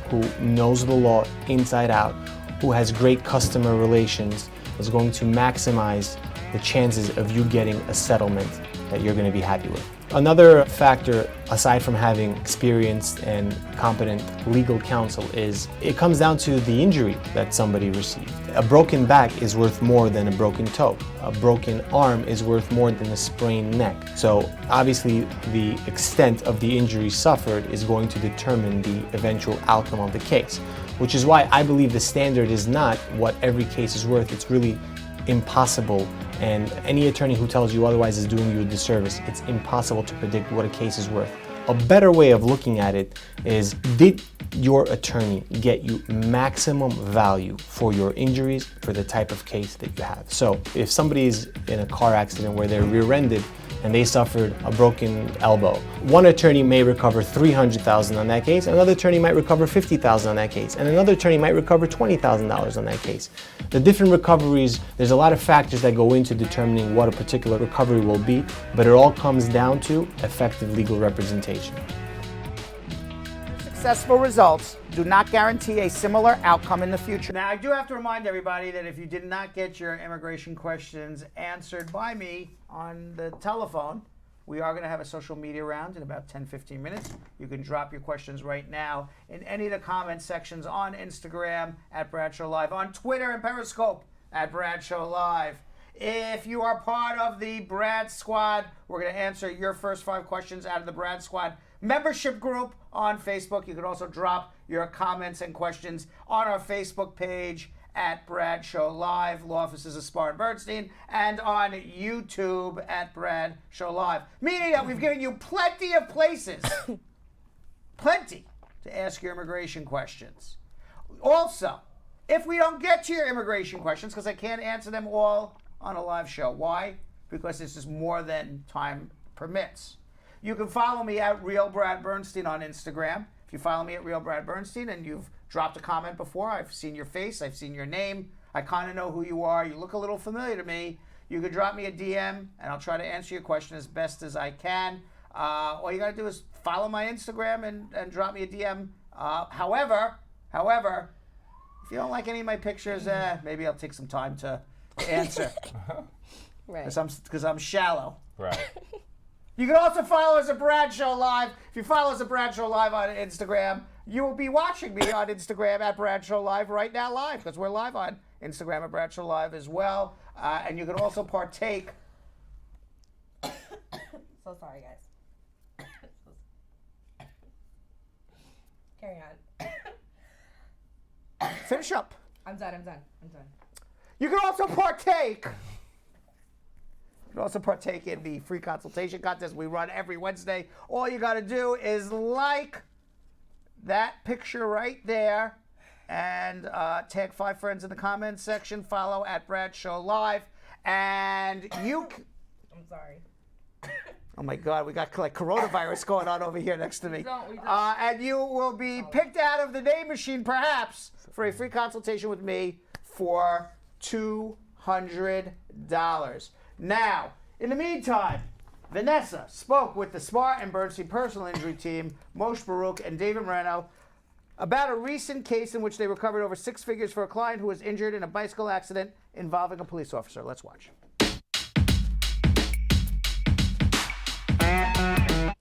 who knows the law inside out, who has great customer relations, is going to maximize the chances of you getting a settlement that you're going to be happy with. Another factor, aside from having experienced and competent legal counsel, is it comes down to the injury that somebody received. A broken back is worth more than a broken toe. A broken arm is worth more than a sprained neck. So obviously the extent of the injury suffered is going to determine the eventual outcome of the case, which is why I believe the standard is not what every case is worth. It's really impossible, and any attorney who tells you otherwise is doing you a disservice. It's impossible to predict what a case is worth. A better way of looking at it is, did your attorney get you maximum value for your injuries, for the type of case that you have? So if somebody is in a car accident where they're rear-ended and they suffered a broken elbow, one attorney may recover $300,000 on that case, another attorney might recover $50,000 on that case, and another attorney might recover $20,000 on that case. The different recoveries, there's a lot of factors that go into determining what a particular recovery will be, but it all comes down to effective legal representation. Successful results do not guarantee a similar outcome in the future. Now, I do have to remind everybody that if you did not get your immigration questions answered by me on the telephone, we are going to have a social media round in about 10-15 minutes. You can drop your questions right now in any of the comment sections on Instagram at Bradshaw Live, on Twitter and Periscope at Bradshaw Live. If you are part of the Brad Squad, we're going to answer your first 5 questions out of the Brad Squad membership group on Facebook. You can also drop your comments and questions on our Facebook page at Bradshaw Live, law offices of Spar Bernstein, and on YouTube at Bradshaw Live. Meaning that we've given you plenty of places, plenty, to ask your immigration questions. Also, if we don't get to your immigration questions, because I can't answer them all on a live show. Why? Because this is more than time permits. You can follow me at Real Brad Bernstein on Instagram. If you follow me at Real Brad Bernstein and you've dropped a comment before, I've seen your face, I've seen your name, I kind of know who you are, you look a little familiar to me, you can drop me a DM and I'll try to answer your question as best as I can. All you got to do is follow my Instagram and drop me a DM. However, if you don't like any of my pictures, maybe I'll take some time to answer. Right. Because I'm shallow. Right. You can also follow us at Bradshaw Live. If you follow us at Bradshaw Live on Instagram, you will be watching me on Instagram at Bradshaw Live right now live, because we're live on Instagram at Bradshaw Live as well. And you can also partake. So sorry, guys. Carry on. Finish up. I'm done. You can also partake. You can also partake in the free consultation contest we run every Wednesday. All you got to do is like that picture right there and tag 5 friends in the comments section. Follow at Bradshaw Live. And you... I'm sorry. Oh my God, we got like coronavirus going on over here next to me. We don't. And you will be picked out of the name machine, perhaps, for a free consultation with me for $200. Now, in the meantime, Vanessa spoke with the Spar and Bernstein personal injury team, Moshe Baruch and David Moreno, about a recent case in which they recovered over 6 figures for a client who was injured in a bicycle accident involving a police officer. Let's watch.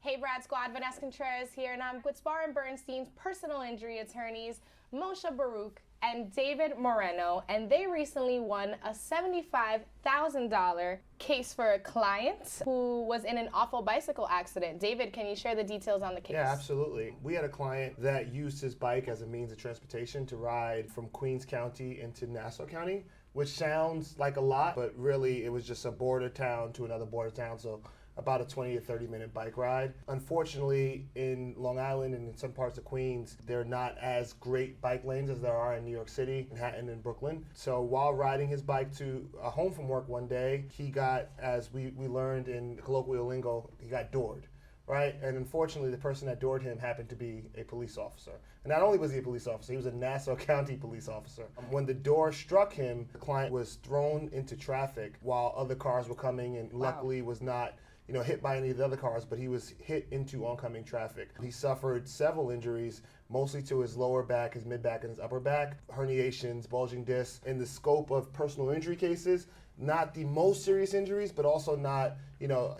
Hey Brad Squad, Vanessa Contreras here, and I'm with Spar and Bernstein's personal injury attorneys, Moshe Baruch and David Moreno, and they recently won a $75,000 case for a client who was in an awful bicycle accident. David, can you share the details on the case? Yeah, absolutely. We had a client that used his bike as a means of transportation to ride from Queens County into Nassau County, which sounds like a lot, but really it was just a border town to another border town, so about a 20 to 30 minute bike ride. Unfortunately, in Long Island and in some parts of Queens, they're not as great bike lanes as there are in New York City, Manhattan, and Brooklyn. So while riding his bike to home from work one day, he got, as we learned in colloquial lingo, he got doored. Right? And unfortunately, the person that doored him happened to be a police officer. And not only was he a police officer, he was a Nassau County police officer. When the door struck him, the client was thrown into traffic while other cars were coming, and luckily was not hit by any of the other cars, but he was hit into oncoming traffic. He suffered several injuries, mostly to his lower back, his mid-back, and his upper back, herniations, bulging discs. In the scope of personal injury cases, not the most serious injuries, but also not,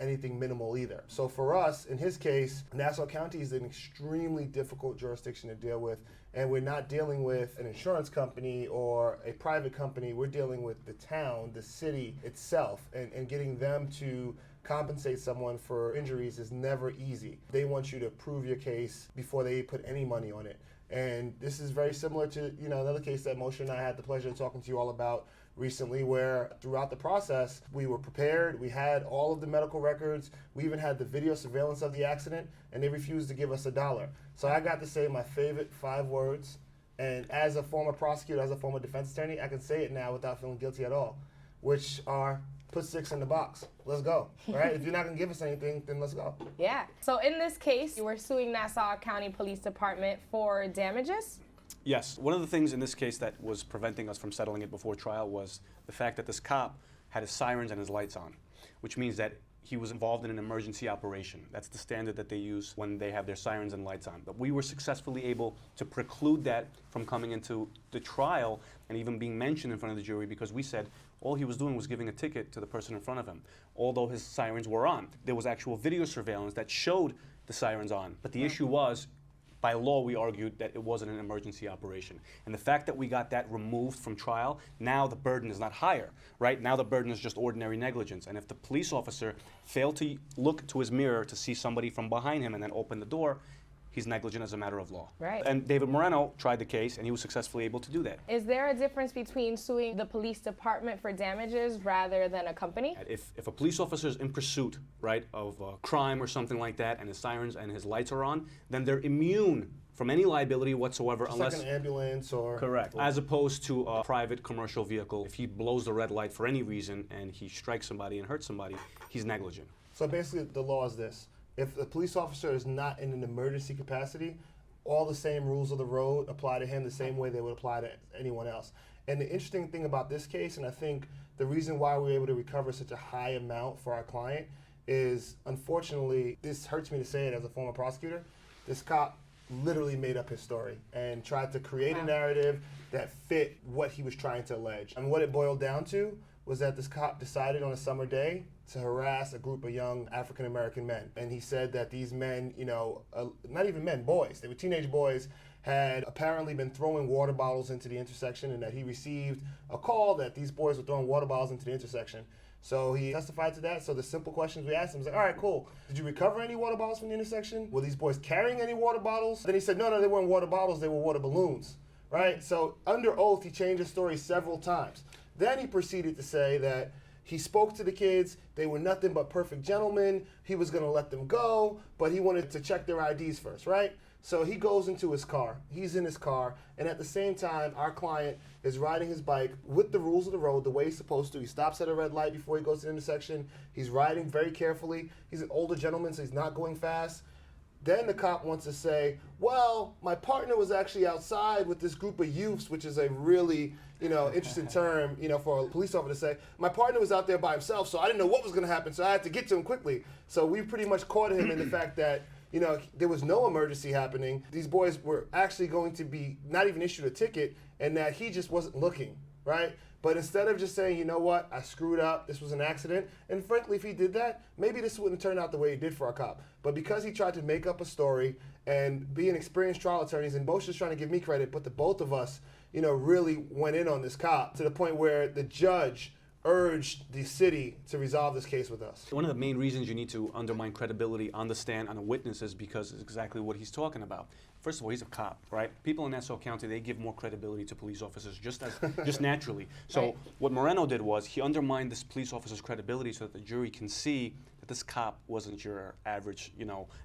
anything minimal either. So for us, in his case, Nassau County is an extremely difficult jurisdiction to deal with, and we're not dealing with an insurance company or a private company. We're dealing with the town, the city itself, and getting them to compensate someone for injuries is never easy. They want you to prove your case before they put any money on it. And this is very similar to, another case that Moshe and I had the pleasure of talking to you all about recently, where throughout the process, we were prepared, we had all of the medical records, we even had the video surveillance of the accident, and they refused to give us $1. So I got to say my favorite 5 words, and as a former prosecutor, as a former defense attorney, I can say it now without feeling guilty at all, which are, put 6 in the box. Let's go, right? If you're not gonna give us anything, then let's go. Yeah. So in this case, you were suing Nassau County Police Department for damages? Yes. One of the things in this case that was preventing us from settling it before trial was the fact that this cop had his sirens and his lights on, which means that he was involved in an emergency operation. That's the standard that they use when they have their sirens and lights on. But we were successfully able to preclude that from coming into the trial and even being mentioned in front of the jury, because we said all he was doing was giving a ticket to the person in front of him, although his sirens were on. There was actual video surveillance that showed the sirens on. But the issue was, by law, we argued that it wasn't an emergency operation. And the fact that we got that removed from trial, now the burden is not higher, right? Now the burden is just ordinary negligence. And if the police officer failed to look to his mirror to see somebody from behind him and then open the door, he's negligent as a matter of law. Right. And David Moreno tried the case, and he was successfully able to do that. Is there a difference between suing the police department for damages rather than a company? If a police officer is in pursuit, right, of a crime or something like that, and his sirens and his lights are on, then they're immune from any liability whatsoever, Just unless like an ambulance or correct. As opposed to a private commercial vehicle, if he blows the red light for any reason and he strikes somebody and hurts somebody, he's negligent. So basically, the law is this: if the police officer is not in an emergency capacity, all the same rules of the road apply to him the same way they would apply to anyone else. And the interesting thing about this case, and I think the reason why we were able to recover such a high amount for our client, is unfortunately, this hurts me to say it as a former prosecutor, this cop literally made up his story and tried to create a narrative that fit what he was trying to allege. And what it boiled down to was that this cop decided on a summer day to harass a group of young African-American men. And he said that these men, not even men, boys, they were teenage boys, had apparently been throwing water bottles into the intersection, and that he received a call that these boys were throwing water bottles into the intersection. So he testified to that. So the simple questions we asked him was like, all right, cool. Did you recover any water bottles from the intersection? Were these boys carrying any water bottles? Then he said, no, they weren't water bottles, they were water balloons, right? So under oath, he changed his story several times. Then he proceeded to say that he spoke to the kids, they were nothing but perfect gentlemen, he was gonna let them go, but he wanted to check their IDs first, right? So he goes into his car, he's in his car, and at the same time, our client is riding his bike with the rules of the road the way he's supposed to. He stops at a red light before he goes to the intersection, he's riding very carefully, he's an older gentleman, so he's not going fast. Then the cop wants to say, well, my partner was actually outside with this group of youths, which is a really, interesting term, for a police officer to say. My partner was out there by himself, so I didn't know what was going to happen, so I had to get to him quickly. So we pretty much caught him in the fact that, there was no emergency happening. These boys were actually going to be not even issued a ticket, and that he just wasn't looking, right? But instead of just saying, you know what, I screwed up, this was an accident, and frankly, if he did that, maybe this wouldn't turn out the way it did for our cop. But because he tried to make up a story and be an experienced trial attorney, and both just trying to give me credit, but the both of us really went in on this cop to the point where the judge urged the city to resolve this case with us. One of the main reasons you need to undermine credibility on the stand on a witness is because it's exactly what he's talking about. First of all, he's a cop, right? People in Nassau County, they give more credibility to police officers just naturally. So Right. what Moreno did was he undermined this police officer's credibility so that the jury can see that this cop wasn't your average,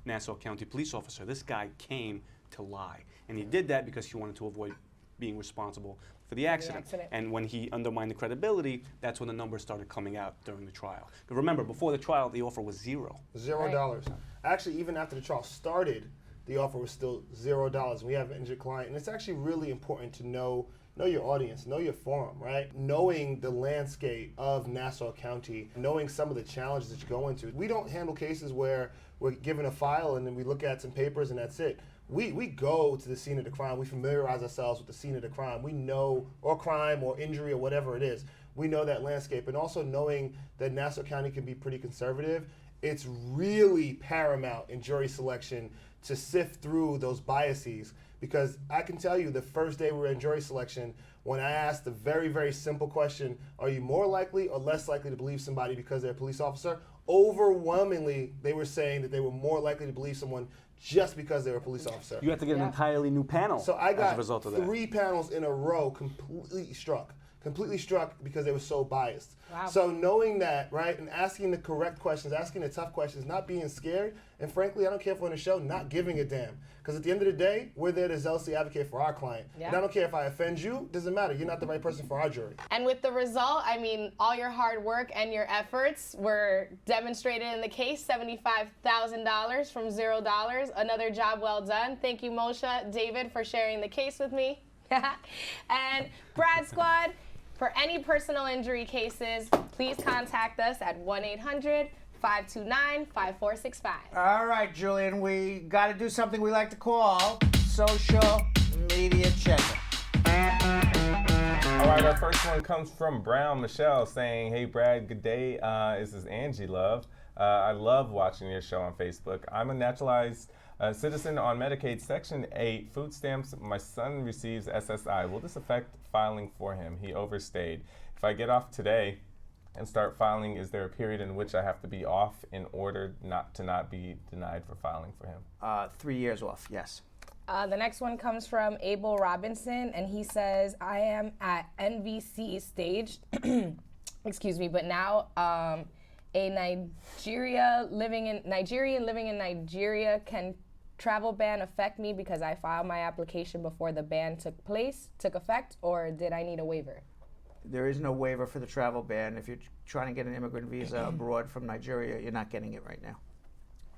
Nassau County police officer. This guy came to lie. And he did that because he wanted to avoid being responsible for the accident. And when he undermined the credibility, that's when the numbers started coming out during the trial. But remember, before the trial, the offer was $0. $0. Actually, even after the trial started, the offer was still $0. We have an injured client, and it's actually really important to know your audience, know your forum, right? Knowing the landscape of Nassau County, knowing some of the challenges that you go into. We don't handle cases where we're given a file and then we look at some papers and that's it. We go to the scene of the crime. We familiarize ourselves with the scene of the crime. We know, or crime or injury or whatever it is. We know that landscape. And also knowing that Nassau County can be pretty conservative, it's really paramount in jury selection to sift through those biases. Because I can tell you the first day we were in jury selection, when I asked the very, very simple question, are you more likely or less likely to believe somebody because they're a police officer? Overwhelmingly, they were saying that they were more likely to believe someone just because they were a police officer. You have to get an entirely new panel So I as got a result of that. 3 panels in a row completely struck because they were so biased. Wow. So knowing that, right, and asking the correct questions, asking the tough questions, not being scared, and frankly, I don't care if we're on the show, not giving a damn. Because at the end of the day, we're there to zealously advocate for our client. Yeah. And I don't care if I offend you, doesn't matter. You're not the right person for our jury. And with the result, I mean, all your hard work and your efforts were demonstrated in the case. $75,000 from $0. Another job well done. Thank you, Moshe, David, for sharing the case with me. And Brad Squad, for any personal injury cases, please contact us at 1-800-529-5465. All right, Julian, we got to do something we like to call social media checker. All right, our first one comes from Brown Michelle saying, hey, Brad, good day. This is Angie Love. I love watching your show on Facebook. I'm a naturalized citizen on Medicaid Section 8 food stamps. My son receives SSI. Will this affect filing for him? He overstayed. If I get off today and start filing, is there a period in which I have to be off in order not to be denied for filing for him? 3 years off, yes. The next one comes from Abel Robinson, and he says, I am at NVC stage, excuse me, but now a Nigerian living in Nigeria. Can travel ban affect me because I filed my application before the ban took effect, or did I need a waiver? There is no waiver for the travel ban. If you're trying to get an immigrant visa abroad from Nigeria, you're not getting it right now.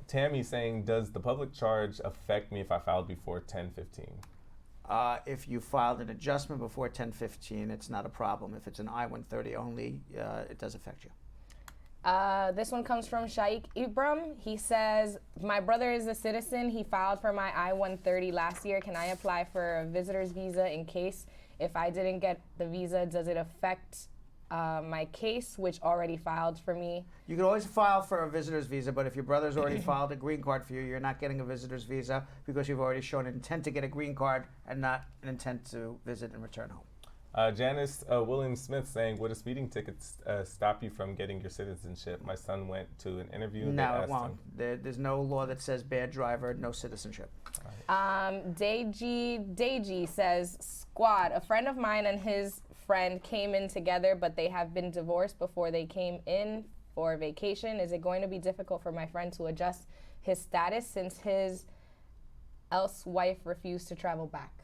Tammy saying, does the public charge affect me if I filed before 10/15? If you filed an adjustment before 10/15, it's not a problem. If it's an I-130 only, it does affect you. This one comes from Shaikh Ibram. He says, my brother is a citizen. He filed for my I-130 last year. Can I apply for a visitor's visa in case if I didn't get the visa, does it affect my case, which already filed for me? You can always file for a visitor's visa, but if your brother's already filed a green card for you, you're not getting a visitor's visa because you've already shown an intent to get a green card and not an intent to visit and return home. Janice Williams-Smith saying, would a speeding ticket stop you from getting your citizenship? My son went to an interview. No, it won't. There's no law that says bad driver, no citizenship. Deji says, squad, a friend of mine and his friend came in together, but they have been divorced before they came in for vacation. Is it going to be difficult for my friend to adjust his status since his else wife refused to travel back?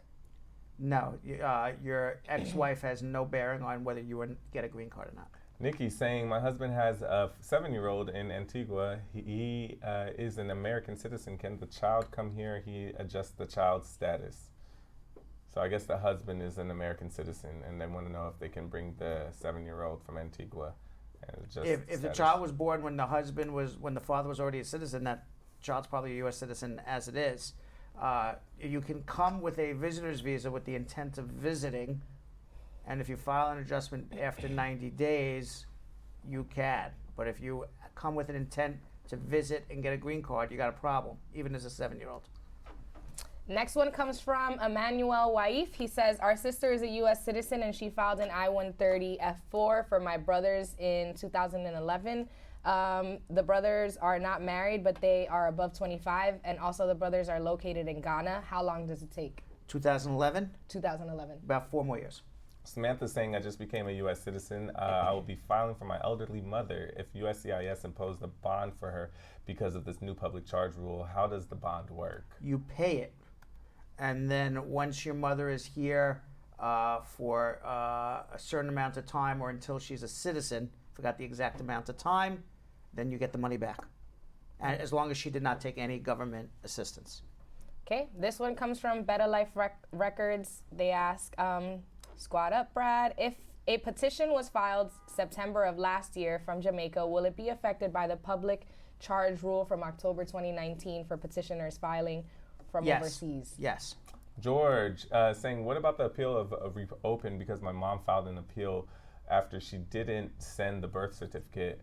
No, your ex-wife has no bearing on whether you get a green card or not. Nikki saying, my husband has a 7-year-old in Antigua. He is an American citizen. Can the child come here? He adjusts the child's status. So I guess the husband is an American citizen, and they want to know if they can bring the 7-year-old from Antigua and adjust If the child was born when the father was already a citizen, that child's probably a U.S. citizen as it is. You can come with a visitor's visa with the intent of visiting, and if you file an adjustment after 90 days, you can. But if you come with an intent to visit and get a green card, you got a problem, even as a 7-year-old. Next one comes from Emmanuel Waif. He says, our sister is a U.S. citizen and she filed an I-130 F4 for my brothers in 2011. The brothers are not married, but they are above 25, and also the brothers are located in Ghana. How long does it take? 2011? 2011. About 4 more years. Samantha's saying, I just became a U.S. citizen. I will be filing for my elderly mother. If USCIS imposed a bond for her because of this new public charge rule, how does the bond work? You pay it. And then once your mother is here for a certain amount of time or until she's a citizen, forgot the exact amount of time, then you get the money back. And as long as she did not take any government assistance. Okay, this one comes from Better Life Records. They ask, squad up, Brad. If a petition was filed September of last year from Jamaica, will it be affected by the public charge rule from October 2019 for petitioners filing from overseas? Yes. George saying, what about the appeal of Reopen, because my mom filed an appeal after she didn't send the birth certificate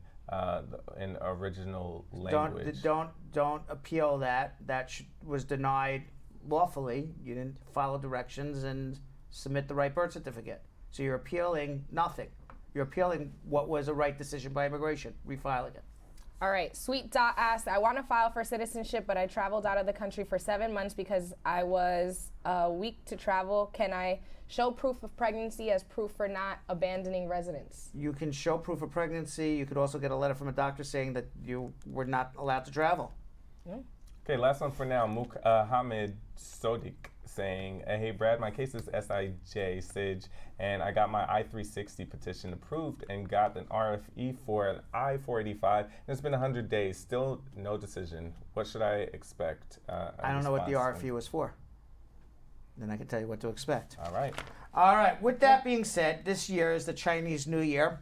in original language. Don't appeal that. That was denied lawfully. You didn't follow directions and submit the right birth certificate. So you're appealing nothing. You're appealing what was a right decision by immigration, refiling it. All right, Sweet Dot asked, I want to file for citizenship, but I traveled out of the country for 7 months because I was weak to travel. Can I show proof of pregnancy as proof for not abandoning residence? You can show proof of pregnancy. You could also get a letter from a doctor saying that you were not allowed to travel. Okay, last one for now. Hamid Sodik saying, hey Brad, my case is SIJ SIJ, and I got my I-360 petition approved and got an RFE for an I-485, and it's been 100 days, still no decision. What should I expect? I don't know what the RFE was for. Then I can tell you what to expect. All right. All right, with that being said, this year is the Chinese New Year,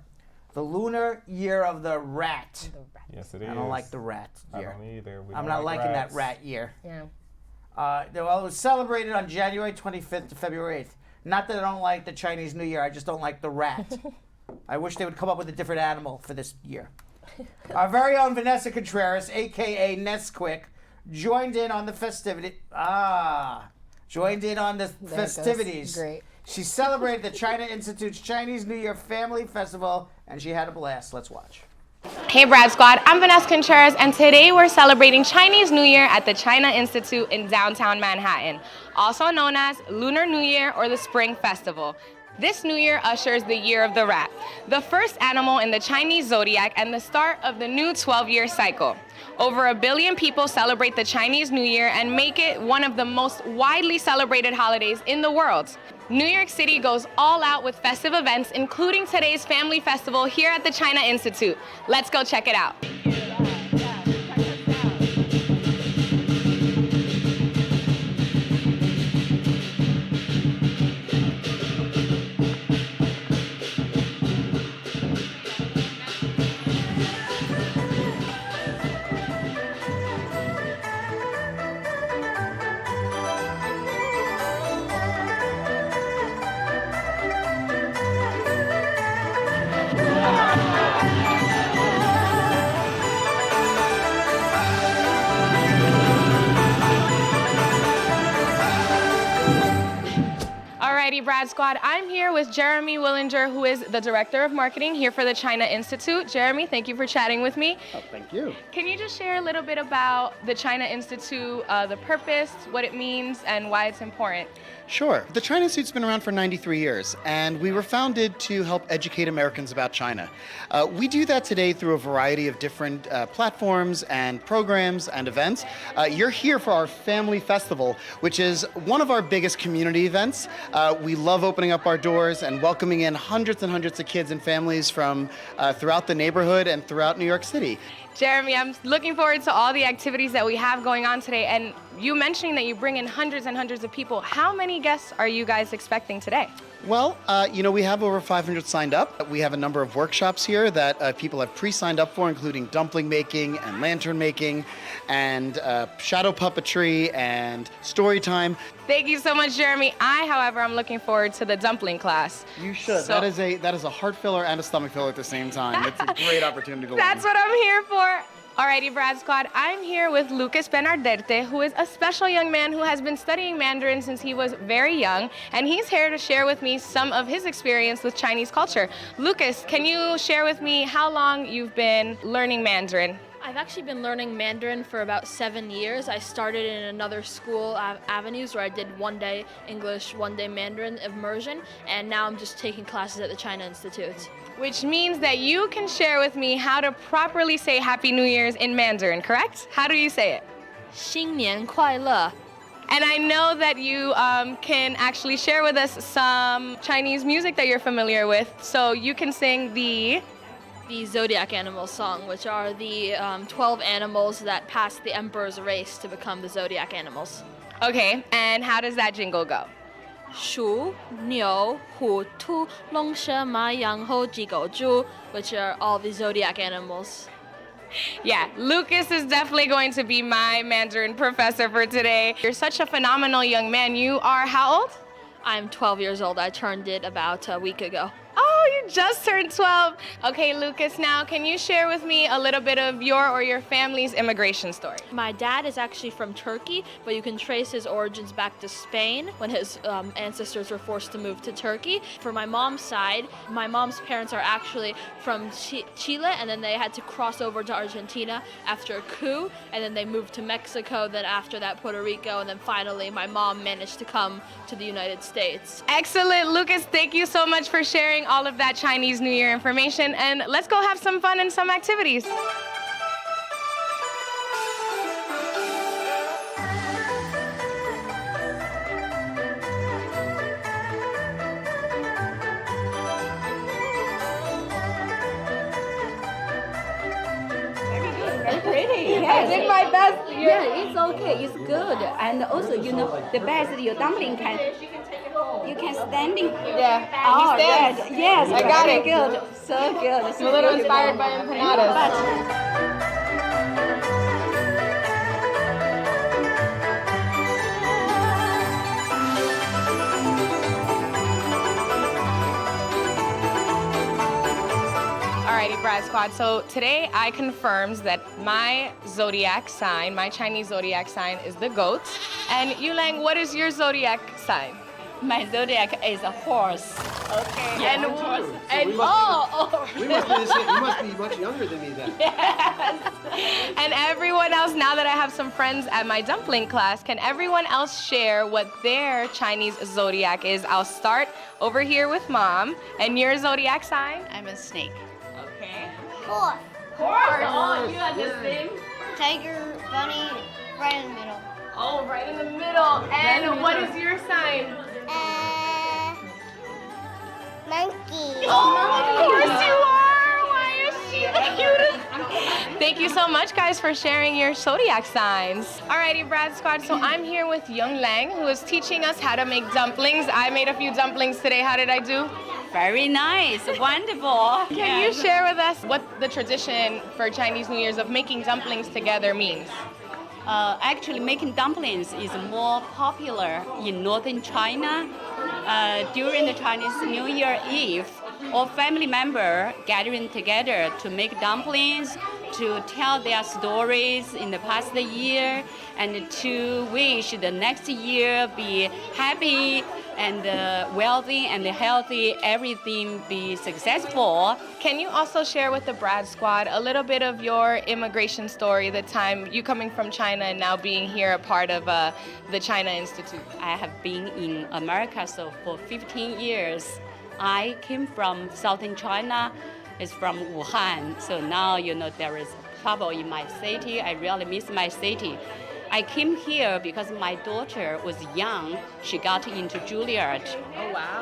the lunar year of the rat. Yes, it is. I don't like the rat year. I don't either. I'm not liking that rat year. Yeah. Well, it was celebrated on January 25th to February 8th. Not that I don't like the Chinese New Year, I just don't like the rat. I wish they would come up with a different animal for this year. Our very own Vanessa Contreras, a.k.a. Nesquick, joined in on the festivities. Great. She celebrated the China Institute's Chinese New Year Family Festival, and she had a blast. Let's watch. Hey Brad Squad, I'm Vanessa Contreras, and today we're celebrating Chinese New Year at the China Institute in downtown Manhattan, also known as Lunar New Year or the Spring Festival. This new year ushers the Year of the Rat, the first animal in the Chinese zodiac and the start of the new 12-year cycle. Over 1 billion people celebrate the Chinese New Year and make it one of the most widely celebrated holidays in the world. New York City goes all out with festive events, including today's Family Festival here at the China Institute. Let's go check it out. Alrighty, Brad Squad, I'm here with Jeremy Willinger, who is the Director of Marketing here for the China Institute. Jeremy, thank you for chatting with me. Oh, thank you. Can you just share a little bit about the China Institute, the purpose, what it means, and why it's important? Sure. The China Institute's been around for 93 years, and we were founded to help educate Americans about China. We do that today through a variety of different platforms and programs and events. You're here for our Family Festival, which is one of our biggest community events. We love opening up our doors and welcoming in hundreds and hundreds of kids and families from throughout the neighborhood and throughout New York City. Jeremy, I'm looking forward to all the activities that we have going on today, and you mentioning that you bring in hundreds and hundreds of people. How many guests are you guys expecting today? Well, we have over 500 signed up. We have a number of workshops here that people have pre-signed up for, including dumpling making and lantern making and shadow puppetry and story time. Thank you so much, Jeremy. However, I'm looking forward to the dumpling class. You should. So, that is a heart filler and a stomach filler at the same time. It's a great opportunity to learn. That's what I'm here for. Alrighty, Brad Squad, I'm here with Lucas Benarderte, who is a special young man who has been studying Mandarin since he was very young, and he's here to share with me some of his experience with Chinese culture. Lucas, can you share with me how long you've been learning Mandarin? I've actually been learning Mandarin for about 7 years. I started in another school, Avenues, where I did 1 day English, 1 day Mandarin immersion, and now I'm just taking classes at the China Institute. Which means that you can share with me how to properly say Happy New Year's in Mandarin, correct? How do you say it? 新年快乐. And I know that you can actually share with us some Chinese music that you're familiar with, so you can sing the Zodiac Animals song, which are the 12 animals that passed the Emperor's race to become the Zodiac Animals. Okay, and how does that jingle go? 鼠, 牛, 虎, 兔, 龙, 蛇, 马, 羊, 猴, 鸡, 狗, 猪, which are all the Zodiac animals. Yeah, Lucas is definitely going to be my Mandarin professor for today. You're such a phenomenal young man. You are how old? I'm 12 years old. I turned it about a week ago. Oh, you just turned 12. Okay, Lucas, now can you share with me a little bit of your or your family's immigration story? My dad is actually from Turkey, but you can trace his origins back to Spain when his ancestors were forced to move to Turkey. For my mom's side, my mom's parents are actually from Chile, and then they had to cross over to Argentina after a coup, and then they moved to Mexico, then after that Puerto Rico, and then finally my mom managed to come to the United States. Excellent, Lucas. Thank you so much for sharing all of that Chinese New Year information, and let's go have some fun and some activities. Very pretty. I did my best. Yeah, it's okay. It's good. And also, you know, the best your dumpling you can standing. Yeah. Oh, You stand? yes. I got very it. Good. So good. I'm a little inspired by empanadas. Alrighty, Brad Squad. So today I confirms that my zodiac sign, my Chinese zodiac sign, is the goat. And Yulang, what is your zodiac sign? My zodiac is a horse. Okay. Yeah, and horse. and We must oh, be You must be much younger than me then. And everyone else, now that I have some friends at my dumpling class, can everyone else share what their Chinese zodiac is? I'll start over here with Mom. And your zodiac sign? I'm a snake. Okay. Horse. Horse. Oh, you had the same. Tiger, bunny, right in the middle. Oh, right in the middle. And what is your sign? Monkey. Oh, of course you are. Why is she the cutest? Thank you so much, guys, for sharing your zodiac signs. Alrighty, Brad Squad. So I'm here with Young Lang, who is teaching us how to make dumplings. I made a few dumplings today. How did I do? Very nice. Wonderful. Can you share with us what the tradition for Chinese New Year's of making dumplings together means? Actually, making dumplings is more popular in northern China. During the Chinese New Year Eve, all family members gathering together to make dumplings, to tell their stories in the past year, and to wish the next year be happy and wealthy and healthy, everything be successful. Can you also share with the Brad Squad a little bit of your immigration story, the time you coming from China and now being here a part of the China Institute? I have been in America so for 15 years. I came from southern China. It's from Wuhan. So now, you know, there is trouble in my city. I really miss my city. I came here because my daughter was young. She got into Juilliard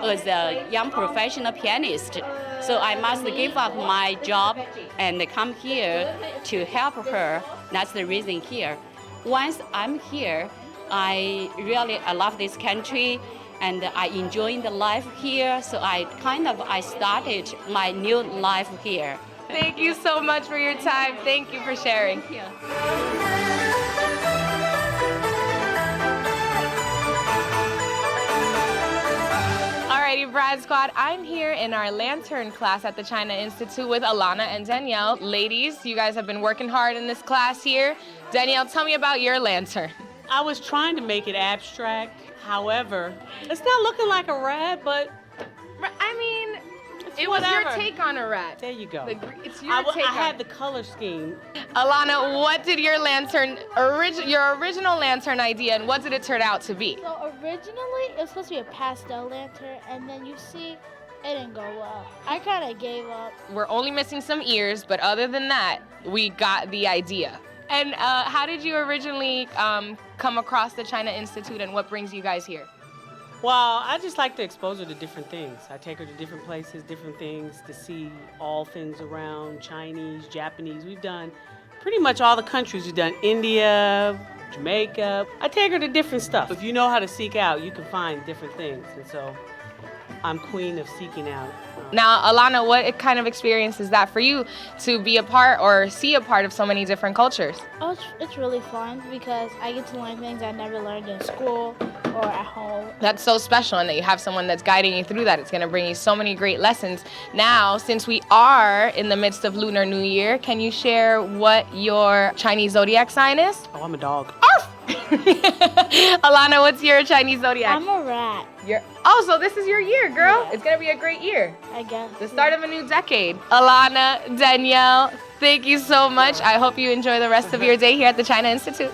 as a young professional pianist. So I must give up my job and come here to help her. That's the reason here. Once I'm here, I love this country and I enjoy the life here. So I started my new life here. Thank you so much for your time. Thank you for sharing. Thank you. Alrighty, Brad Squad, I'm here in our lantern class at the China Institute with Alana and Danielle. Ladies, you guys have been working hard in this class here. Danielle, tell me about your lantern. I was trying to make it abstract. However, it's not looking like a rat, but I mean, it whatever. was your take on a rat. There you go. It's your take I on had it. the color scheme. Alana, what did your lantern, your original lantern idea, and what did it turn out to be? So originally, it was supposed to be a pastel lantern, and then you see, it didn't go well. I kind of gave up. We're only missing some ears, but other than that, we got the idea. And how did you originally come across the China Institute, and what brings you guys here? Well, I just like to expose her to different things. I take her to different places, different things, to see all things around, Chinese, Japanese. We've done pretty much all the countries. We've done India, Jamaica. I take her to different stuff. If you know how to seek out, you can find different things. And so I'm queen of seeking out. Now, Alana, what kind of experience is that for you to be a part or see a part of so many different cultures? Oh, it's really fun because I get to learn things I never learned in school or at home. That's so special, and that you have someone that's guiding you through that. It's going to bring you so many great lessons. Now, since we are in the midst of Lunar New Year, can you share what your Chinese zodiac sign is? Oh, I'm a dog. Alana, what's your Chinese zodiac? I'm a rat. Oh, so this is your year, girl. Yeah. It's going to be a great year. I guess. The start of a new decade. Alana, Danielle, thank you so much. I hope you enjoy the rest of your day here at the China Institute.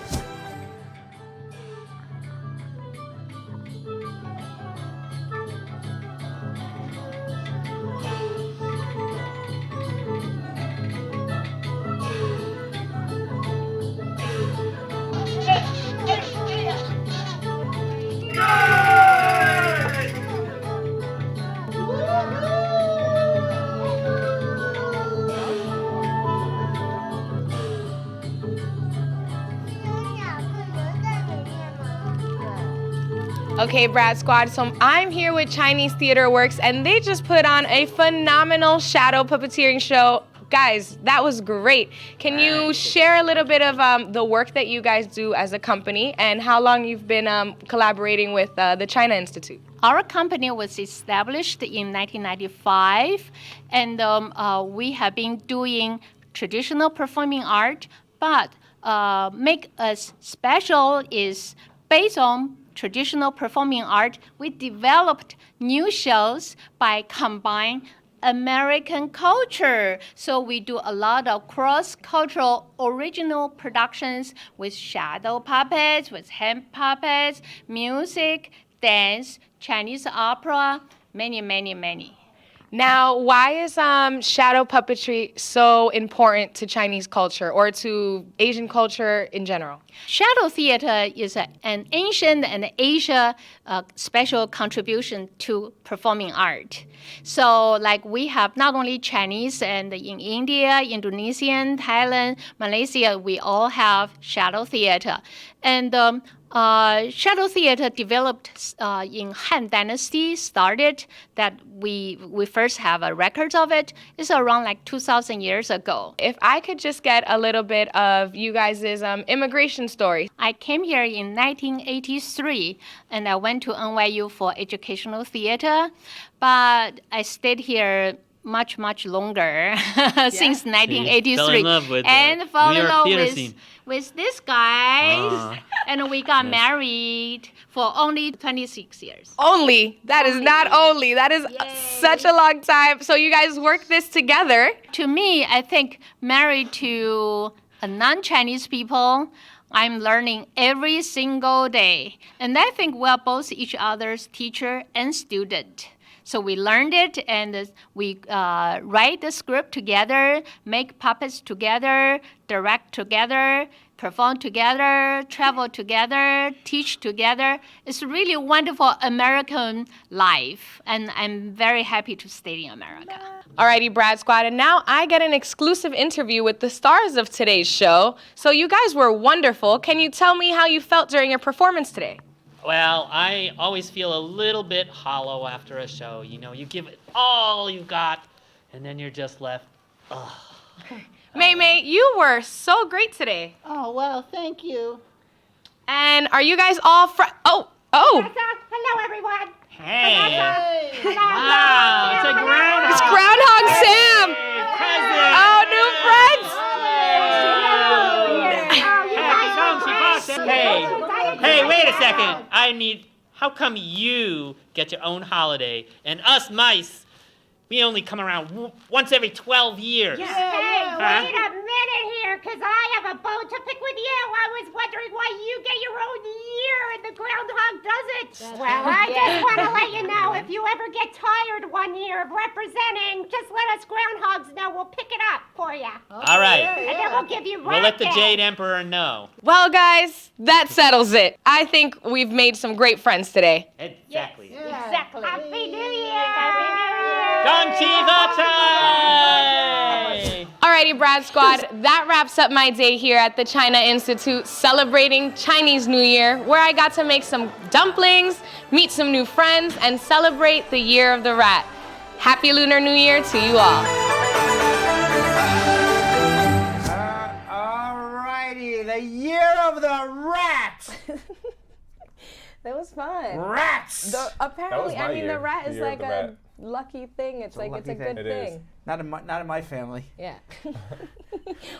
Okay, Brad Squad, so I'm here with Chinese Theater Works, and they just put on a phenomenal shadow puppeteering show. Guys, that was great. Can you share a little bit of the work that you guys do as a company and how long you've been collaborating with the China Institute? Our company was established in 1995, and we have been doing traditional performing art, but make us special is based on traditional performing art. We developed new shows by combining American culture. So we do a lot of cross-cultural original productions with shadow puppets, with hand puppets, music, dance, Chinese opera, many, many, many. Now, why is shadow puppetry so important to Chinese culture or to Asian culture in general? Shadow theater is an ancient and Asia special contribution to performing art. So like we have not only Chinese and in India, Indonesian, Thailand, Malaysia, we all have shadow theater. And shadow theater developed in Han Dynasty, started that we first have a record of it. It's around like 2,000 years ago. If I could just get a little bit of you guys' immigration story. I came here in 1983 and I went to NYU for educational theater, but I stayed here much, much longer since 1983. Fell in love with and fall New in York love theater with, scene. with this guy. And we got married for only 26 years. Only? That is not only. That is such a long time. So you guys work this together. To me, I think married to a non-Chinese people, I'm learning every single day. And I think we're both each other's teacher and student. So we learned it, and we write the script together, make puppets together, direct together, perform together, travel together, teach together. It's really a wonderful American life, and I'm very happy to stay in America. Alrighty, Brad Squad, and now I get an exclusive interview with the stars of today's show. So you guys were wonderful. Can you tell me how you felt during your performance today? Well, I always feel a little bit hollow after a show. You know, you give it all you got, and then you're just left, ugh. May, you were so great today. Oh, well, thank you. And are you guys all Oh. Hello, everyone. Hey. Hello. Wow, it's a groundhog. It's Groundhog Sam. Oh, new friends. Hey, wait a second. How come you get your own holiday and us mice, we only come around once every 12 years? Hey, Huh? wait a minute here, because I have a bone to pick with you. I was wondering why you get your own year and the groundhog doesn't. Well, I just want to let you know, if you ever get tired one year of representing, just let us groundhogs know. We'll pick it up for you. All right. And then we'll give you We'll let the Rat Jade Day. Emperor know. Well, guys, that settles it. I think we've made some great friends today. Exactly. Exactly. Happy New Year. Alrighty, Brad Squad, that wraps up my day here at the China Institute celebrating Chinese New Year, where I got to make some dumplings, meet some new friends, and celebrate the Year of the Rat. Happy Lunar New Year to you all. Alrighty, the Year of the Rat. That was fun. Rats. Apparently, my I mean, year, the rat the is year of like the a rat. lucky thing. It's like it's a good It is. thing. Not in my family. Yeah.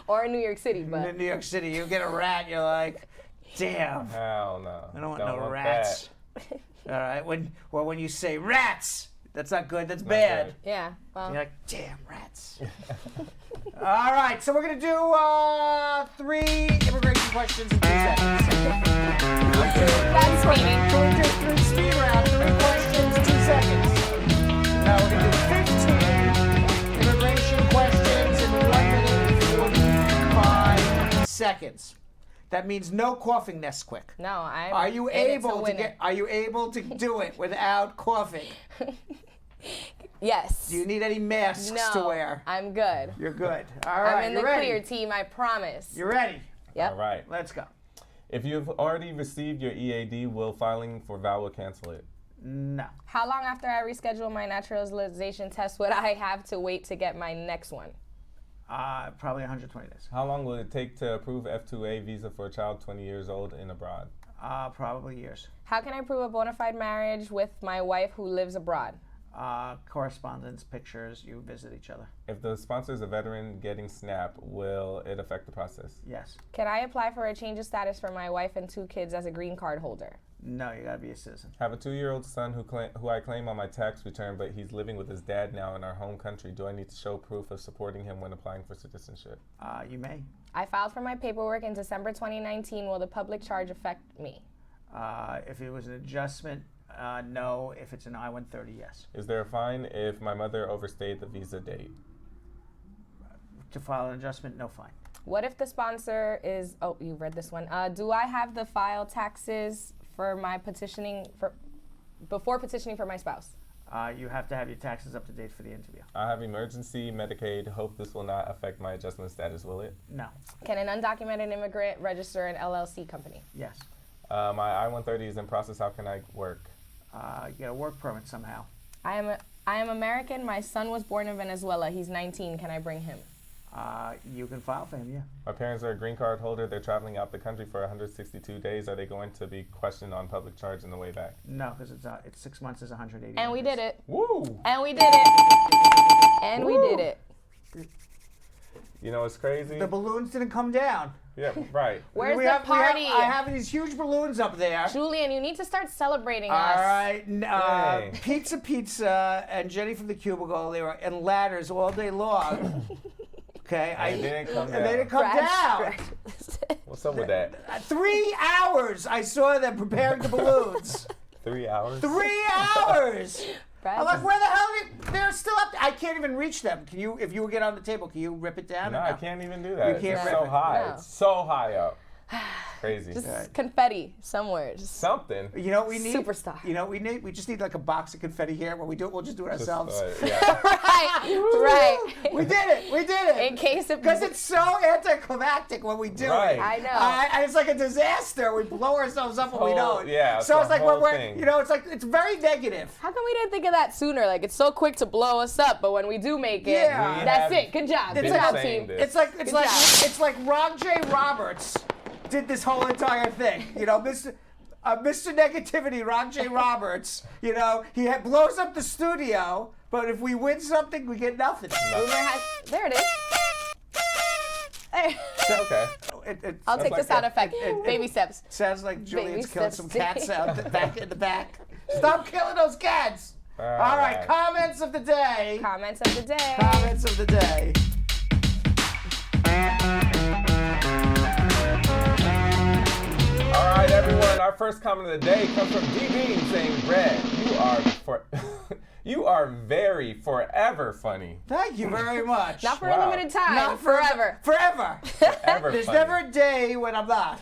Or in New York City, but. In New York City, you get a rat, you're like, damn. Hell no. I don't want Don't no want rats. All right. When you say rats, that's not good. That's bad. good. Yeah. Well. You're like, damn rats. All right. So we're gonna do 3 immigration questions in 2 seconds. That's speedy. So we're doing 3 speed round, 3 questions, 2 seconds. Now we're gonna do 15 immigration questions in 1 minute and 45 seconds. That means no coughing, Nesquick. No, I'm. Are you in it able to win get? it. Are you able to do it without coughing? Yes. Do you need any masks No, to wear? I'm good. You're good. All right. I'm in the you ready? clear, team. I promise. You ready? Yep. All right. Let's go. If you've already received your EAD, will filing for VAWA cancel it? No. How long after I reschedule my naturalization test would I have to wait to get my next one? Probably 120 days. How long will it take to approve F2A visa for a child 20 years old and abroad? Probably years. How can I prove a bona fide marriage with my wife who lives abroad? Correspondence, pictures, you visit each other. If the sponsor is a veteran getting SNAP, will it affect the process? Yes. Can I apply for a change of status for my wife and 2 kids as a green card holder? No, you gotta be a citizen. Have a 2-year-old son who I claim on my tax return, but he's living with his dad now in our home country. Do I need to show proof of supporting him when applying for citizenship? You may. I filed for my paperwork in December 2019. Will the public charge affect me? If it was an adjustment, no. If it's an I-130, yes. Is there a fine if my mother overstayed the visa date? To file an adjustment, no fine. What if the sponsor is, oh, you read this one. Do I have the file taxes for my before petitioning for my spouse? You have to have your taxes up to date for the interview. I have emergency Medicaid. Hope this will not affect my adjustment status, will it? No. Can an undocumented immigrant register an LLC company? Yes. My I-130 is in process. How can I work? You get a work permit somehow. I am American. My son was born in Venezuela. He's 19. Can I bring him? You can file for him, yeah. My parents are a green card holder. They're traveling out the country for 162 days. Are they going to be questioned on public charge on the way back? No, because it's 6 months is 180. And we did it. Woo! And we did it. And we did it. You know, it's crazy. The balloons didn't come down. Yeah, right. Where's the party? I have these huge balloons up there. Julian, you need to start celebrating us. All right. Pizza, and Jenny from the Cubicle, they were in ladders all day long. Okay. And they didn't come down. And they didn't come down. What's up with that? 3 hours I saw them preparing the balloons. 3 hours? 3 hours. I'm like, where the hell are they? They're still up there. I can't even reach them. Can you, if you get on the table, can you rip it down? No, I can't even do that. You can't it's rip so it. high. No. It's so high up. Crazy. Just confetti somewhere. Just something. You know what we need? Superstar. You know what we need? We just need like a box of confetti here. When we do it, we'll just do it ourselves. Right. We did it. We did it. In case of because it's so anticlimactic when we do Right. it. I know. And it's like a disaster. We blow ourselves up when we don't. Yeah. So it's like whole when we're, thing. you know, it's like it's very negative. How come we didn't think of that sooner? Like it's so quick to blow us up, but when we do make it, Yeah. that's it. Good job. Good job, team. It's like Ron J. Roberts did this whole entire thing. You know, Mr. Negativity, Ron J. Roberts, you know, he blows up the studio, but if we win something, we get nothing. There it is. Hey. Okay. I'll take the sound effect. Baby steps. Sounds like Julian's Baby killing steps. some cats out in the back. Stop killing those cats. All right, comments of the day. Comments of the day. Comments of the day. All right, everyone. Our first comment of the day comes from D. Bean saying, "Brad, you are very forever funny." Thank you very much. Not for a limited time. Not forever. Forever. Ever There's funny. never a day when I'm not.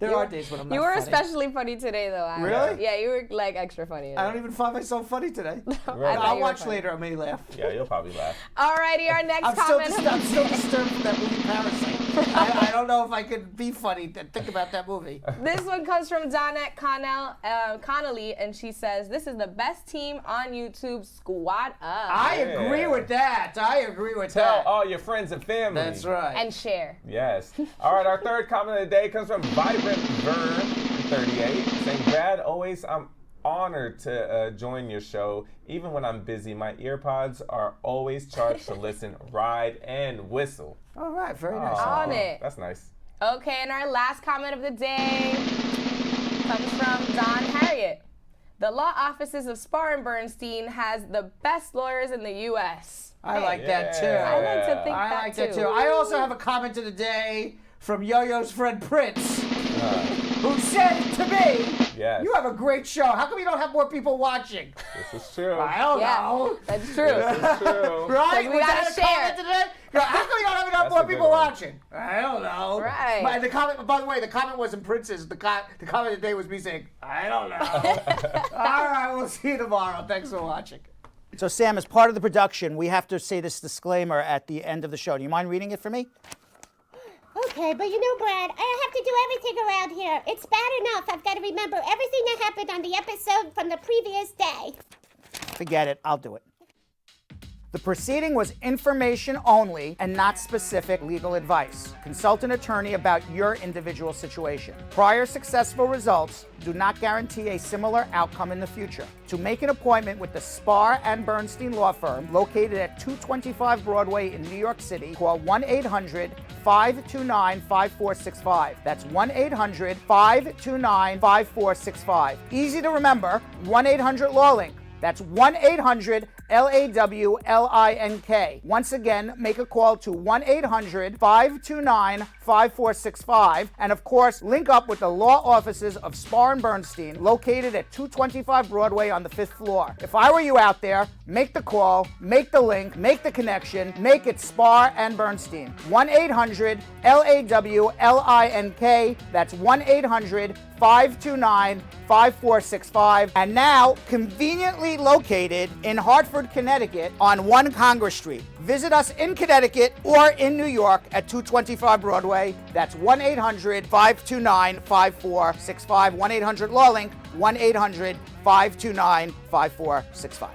There are days when I'm not You were funny. especially funny today, though. Adam. Really? Yeah, you were like extra funny. I don't even find myself funny today. I thought I'll you were watch funny. later. I may laugh. Yeah, you'll probably laugh. Alrighty, our next I'm comment. still disturbed from that movie Parasite. I don't know if I could be funny and think about that movie. This one comes from Donette Connolly, and she says, "This is the best team on YouTube. Squad up." I agree with that. Tell all your friends and family. That's right. And share. Yes. All right, our third comment of the day comes from Vibrant Vern 38 saying, "Brad, always I'm honored to join your show. Even when I'm busy, my earpods are always charged to listen, ride, and whistle." All right, very nice. On it. That's nice. Okay, and our last comment of the day comes from Don Harriet. "The law offices of Spar Bernstein has the best lawyers in the U.S." I like that too. I like to think I that like too. that too. I also have a comment of the day from Yo-Yo's friend Prince, who said to me, Yes. "You have a great show. How come you don't have more people watching?" This is true. I don't know. That's true. This is true. Right? We Was gotta that a share. comment today? How come you don't have enough That's more a good people one. watching? I don't know. Right. By the way, the comment wasn't Prince's. The comment of the day was me saying, "I don't know." All right, we'll see you tomorrow. Thanks for watching. So, Sam, as part of the production, we have to say this disclaimer at the end of the show. Do you mind reading it for me? Okay, but you know, Brad, I have to do everything around here. It's bad enough I've got to remember everything that happened on the episode from the previous day. Forget it. I'll do it. The proceeding was information only and not specific legal advice. Consult an attorney about your individual situation. Prior successful results do not guarantee a similar outcome in the future. To make an appointment with the Spar and Bernstein law firm located at 225 Broadway in New York City, call 1-800-529-5465. That's 1-800-529-5465. Easy to remember, 1-800-LAW-LINK. That's 1-800-LAWLINK. Once again, make a call to 1-800-529-5465. And of course, link up with the law offices of Spar and Bernstein, located at 225 Broadway on the 5th floor. If I were you out there, make the call, make the link, make the connection, make it Spar and Bernstein. 1-800-LAWLINK. That's 1-800-529-5465. And now, conveniently located in Hartford, Connecticut on 1 Congress Street. Visit us in Connecticut or in New York at 225 Broadway. That's 1-800-529-5465. 1-800-LAW-LINK. 1-800-529-5465.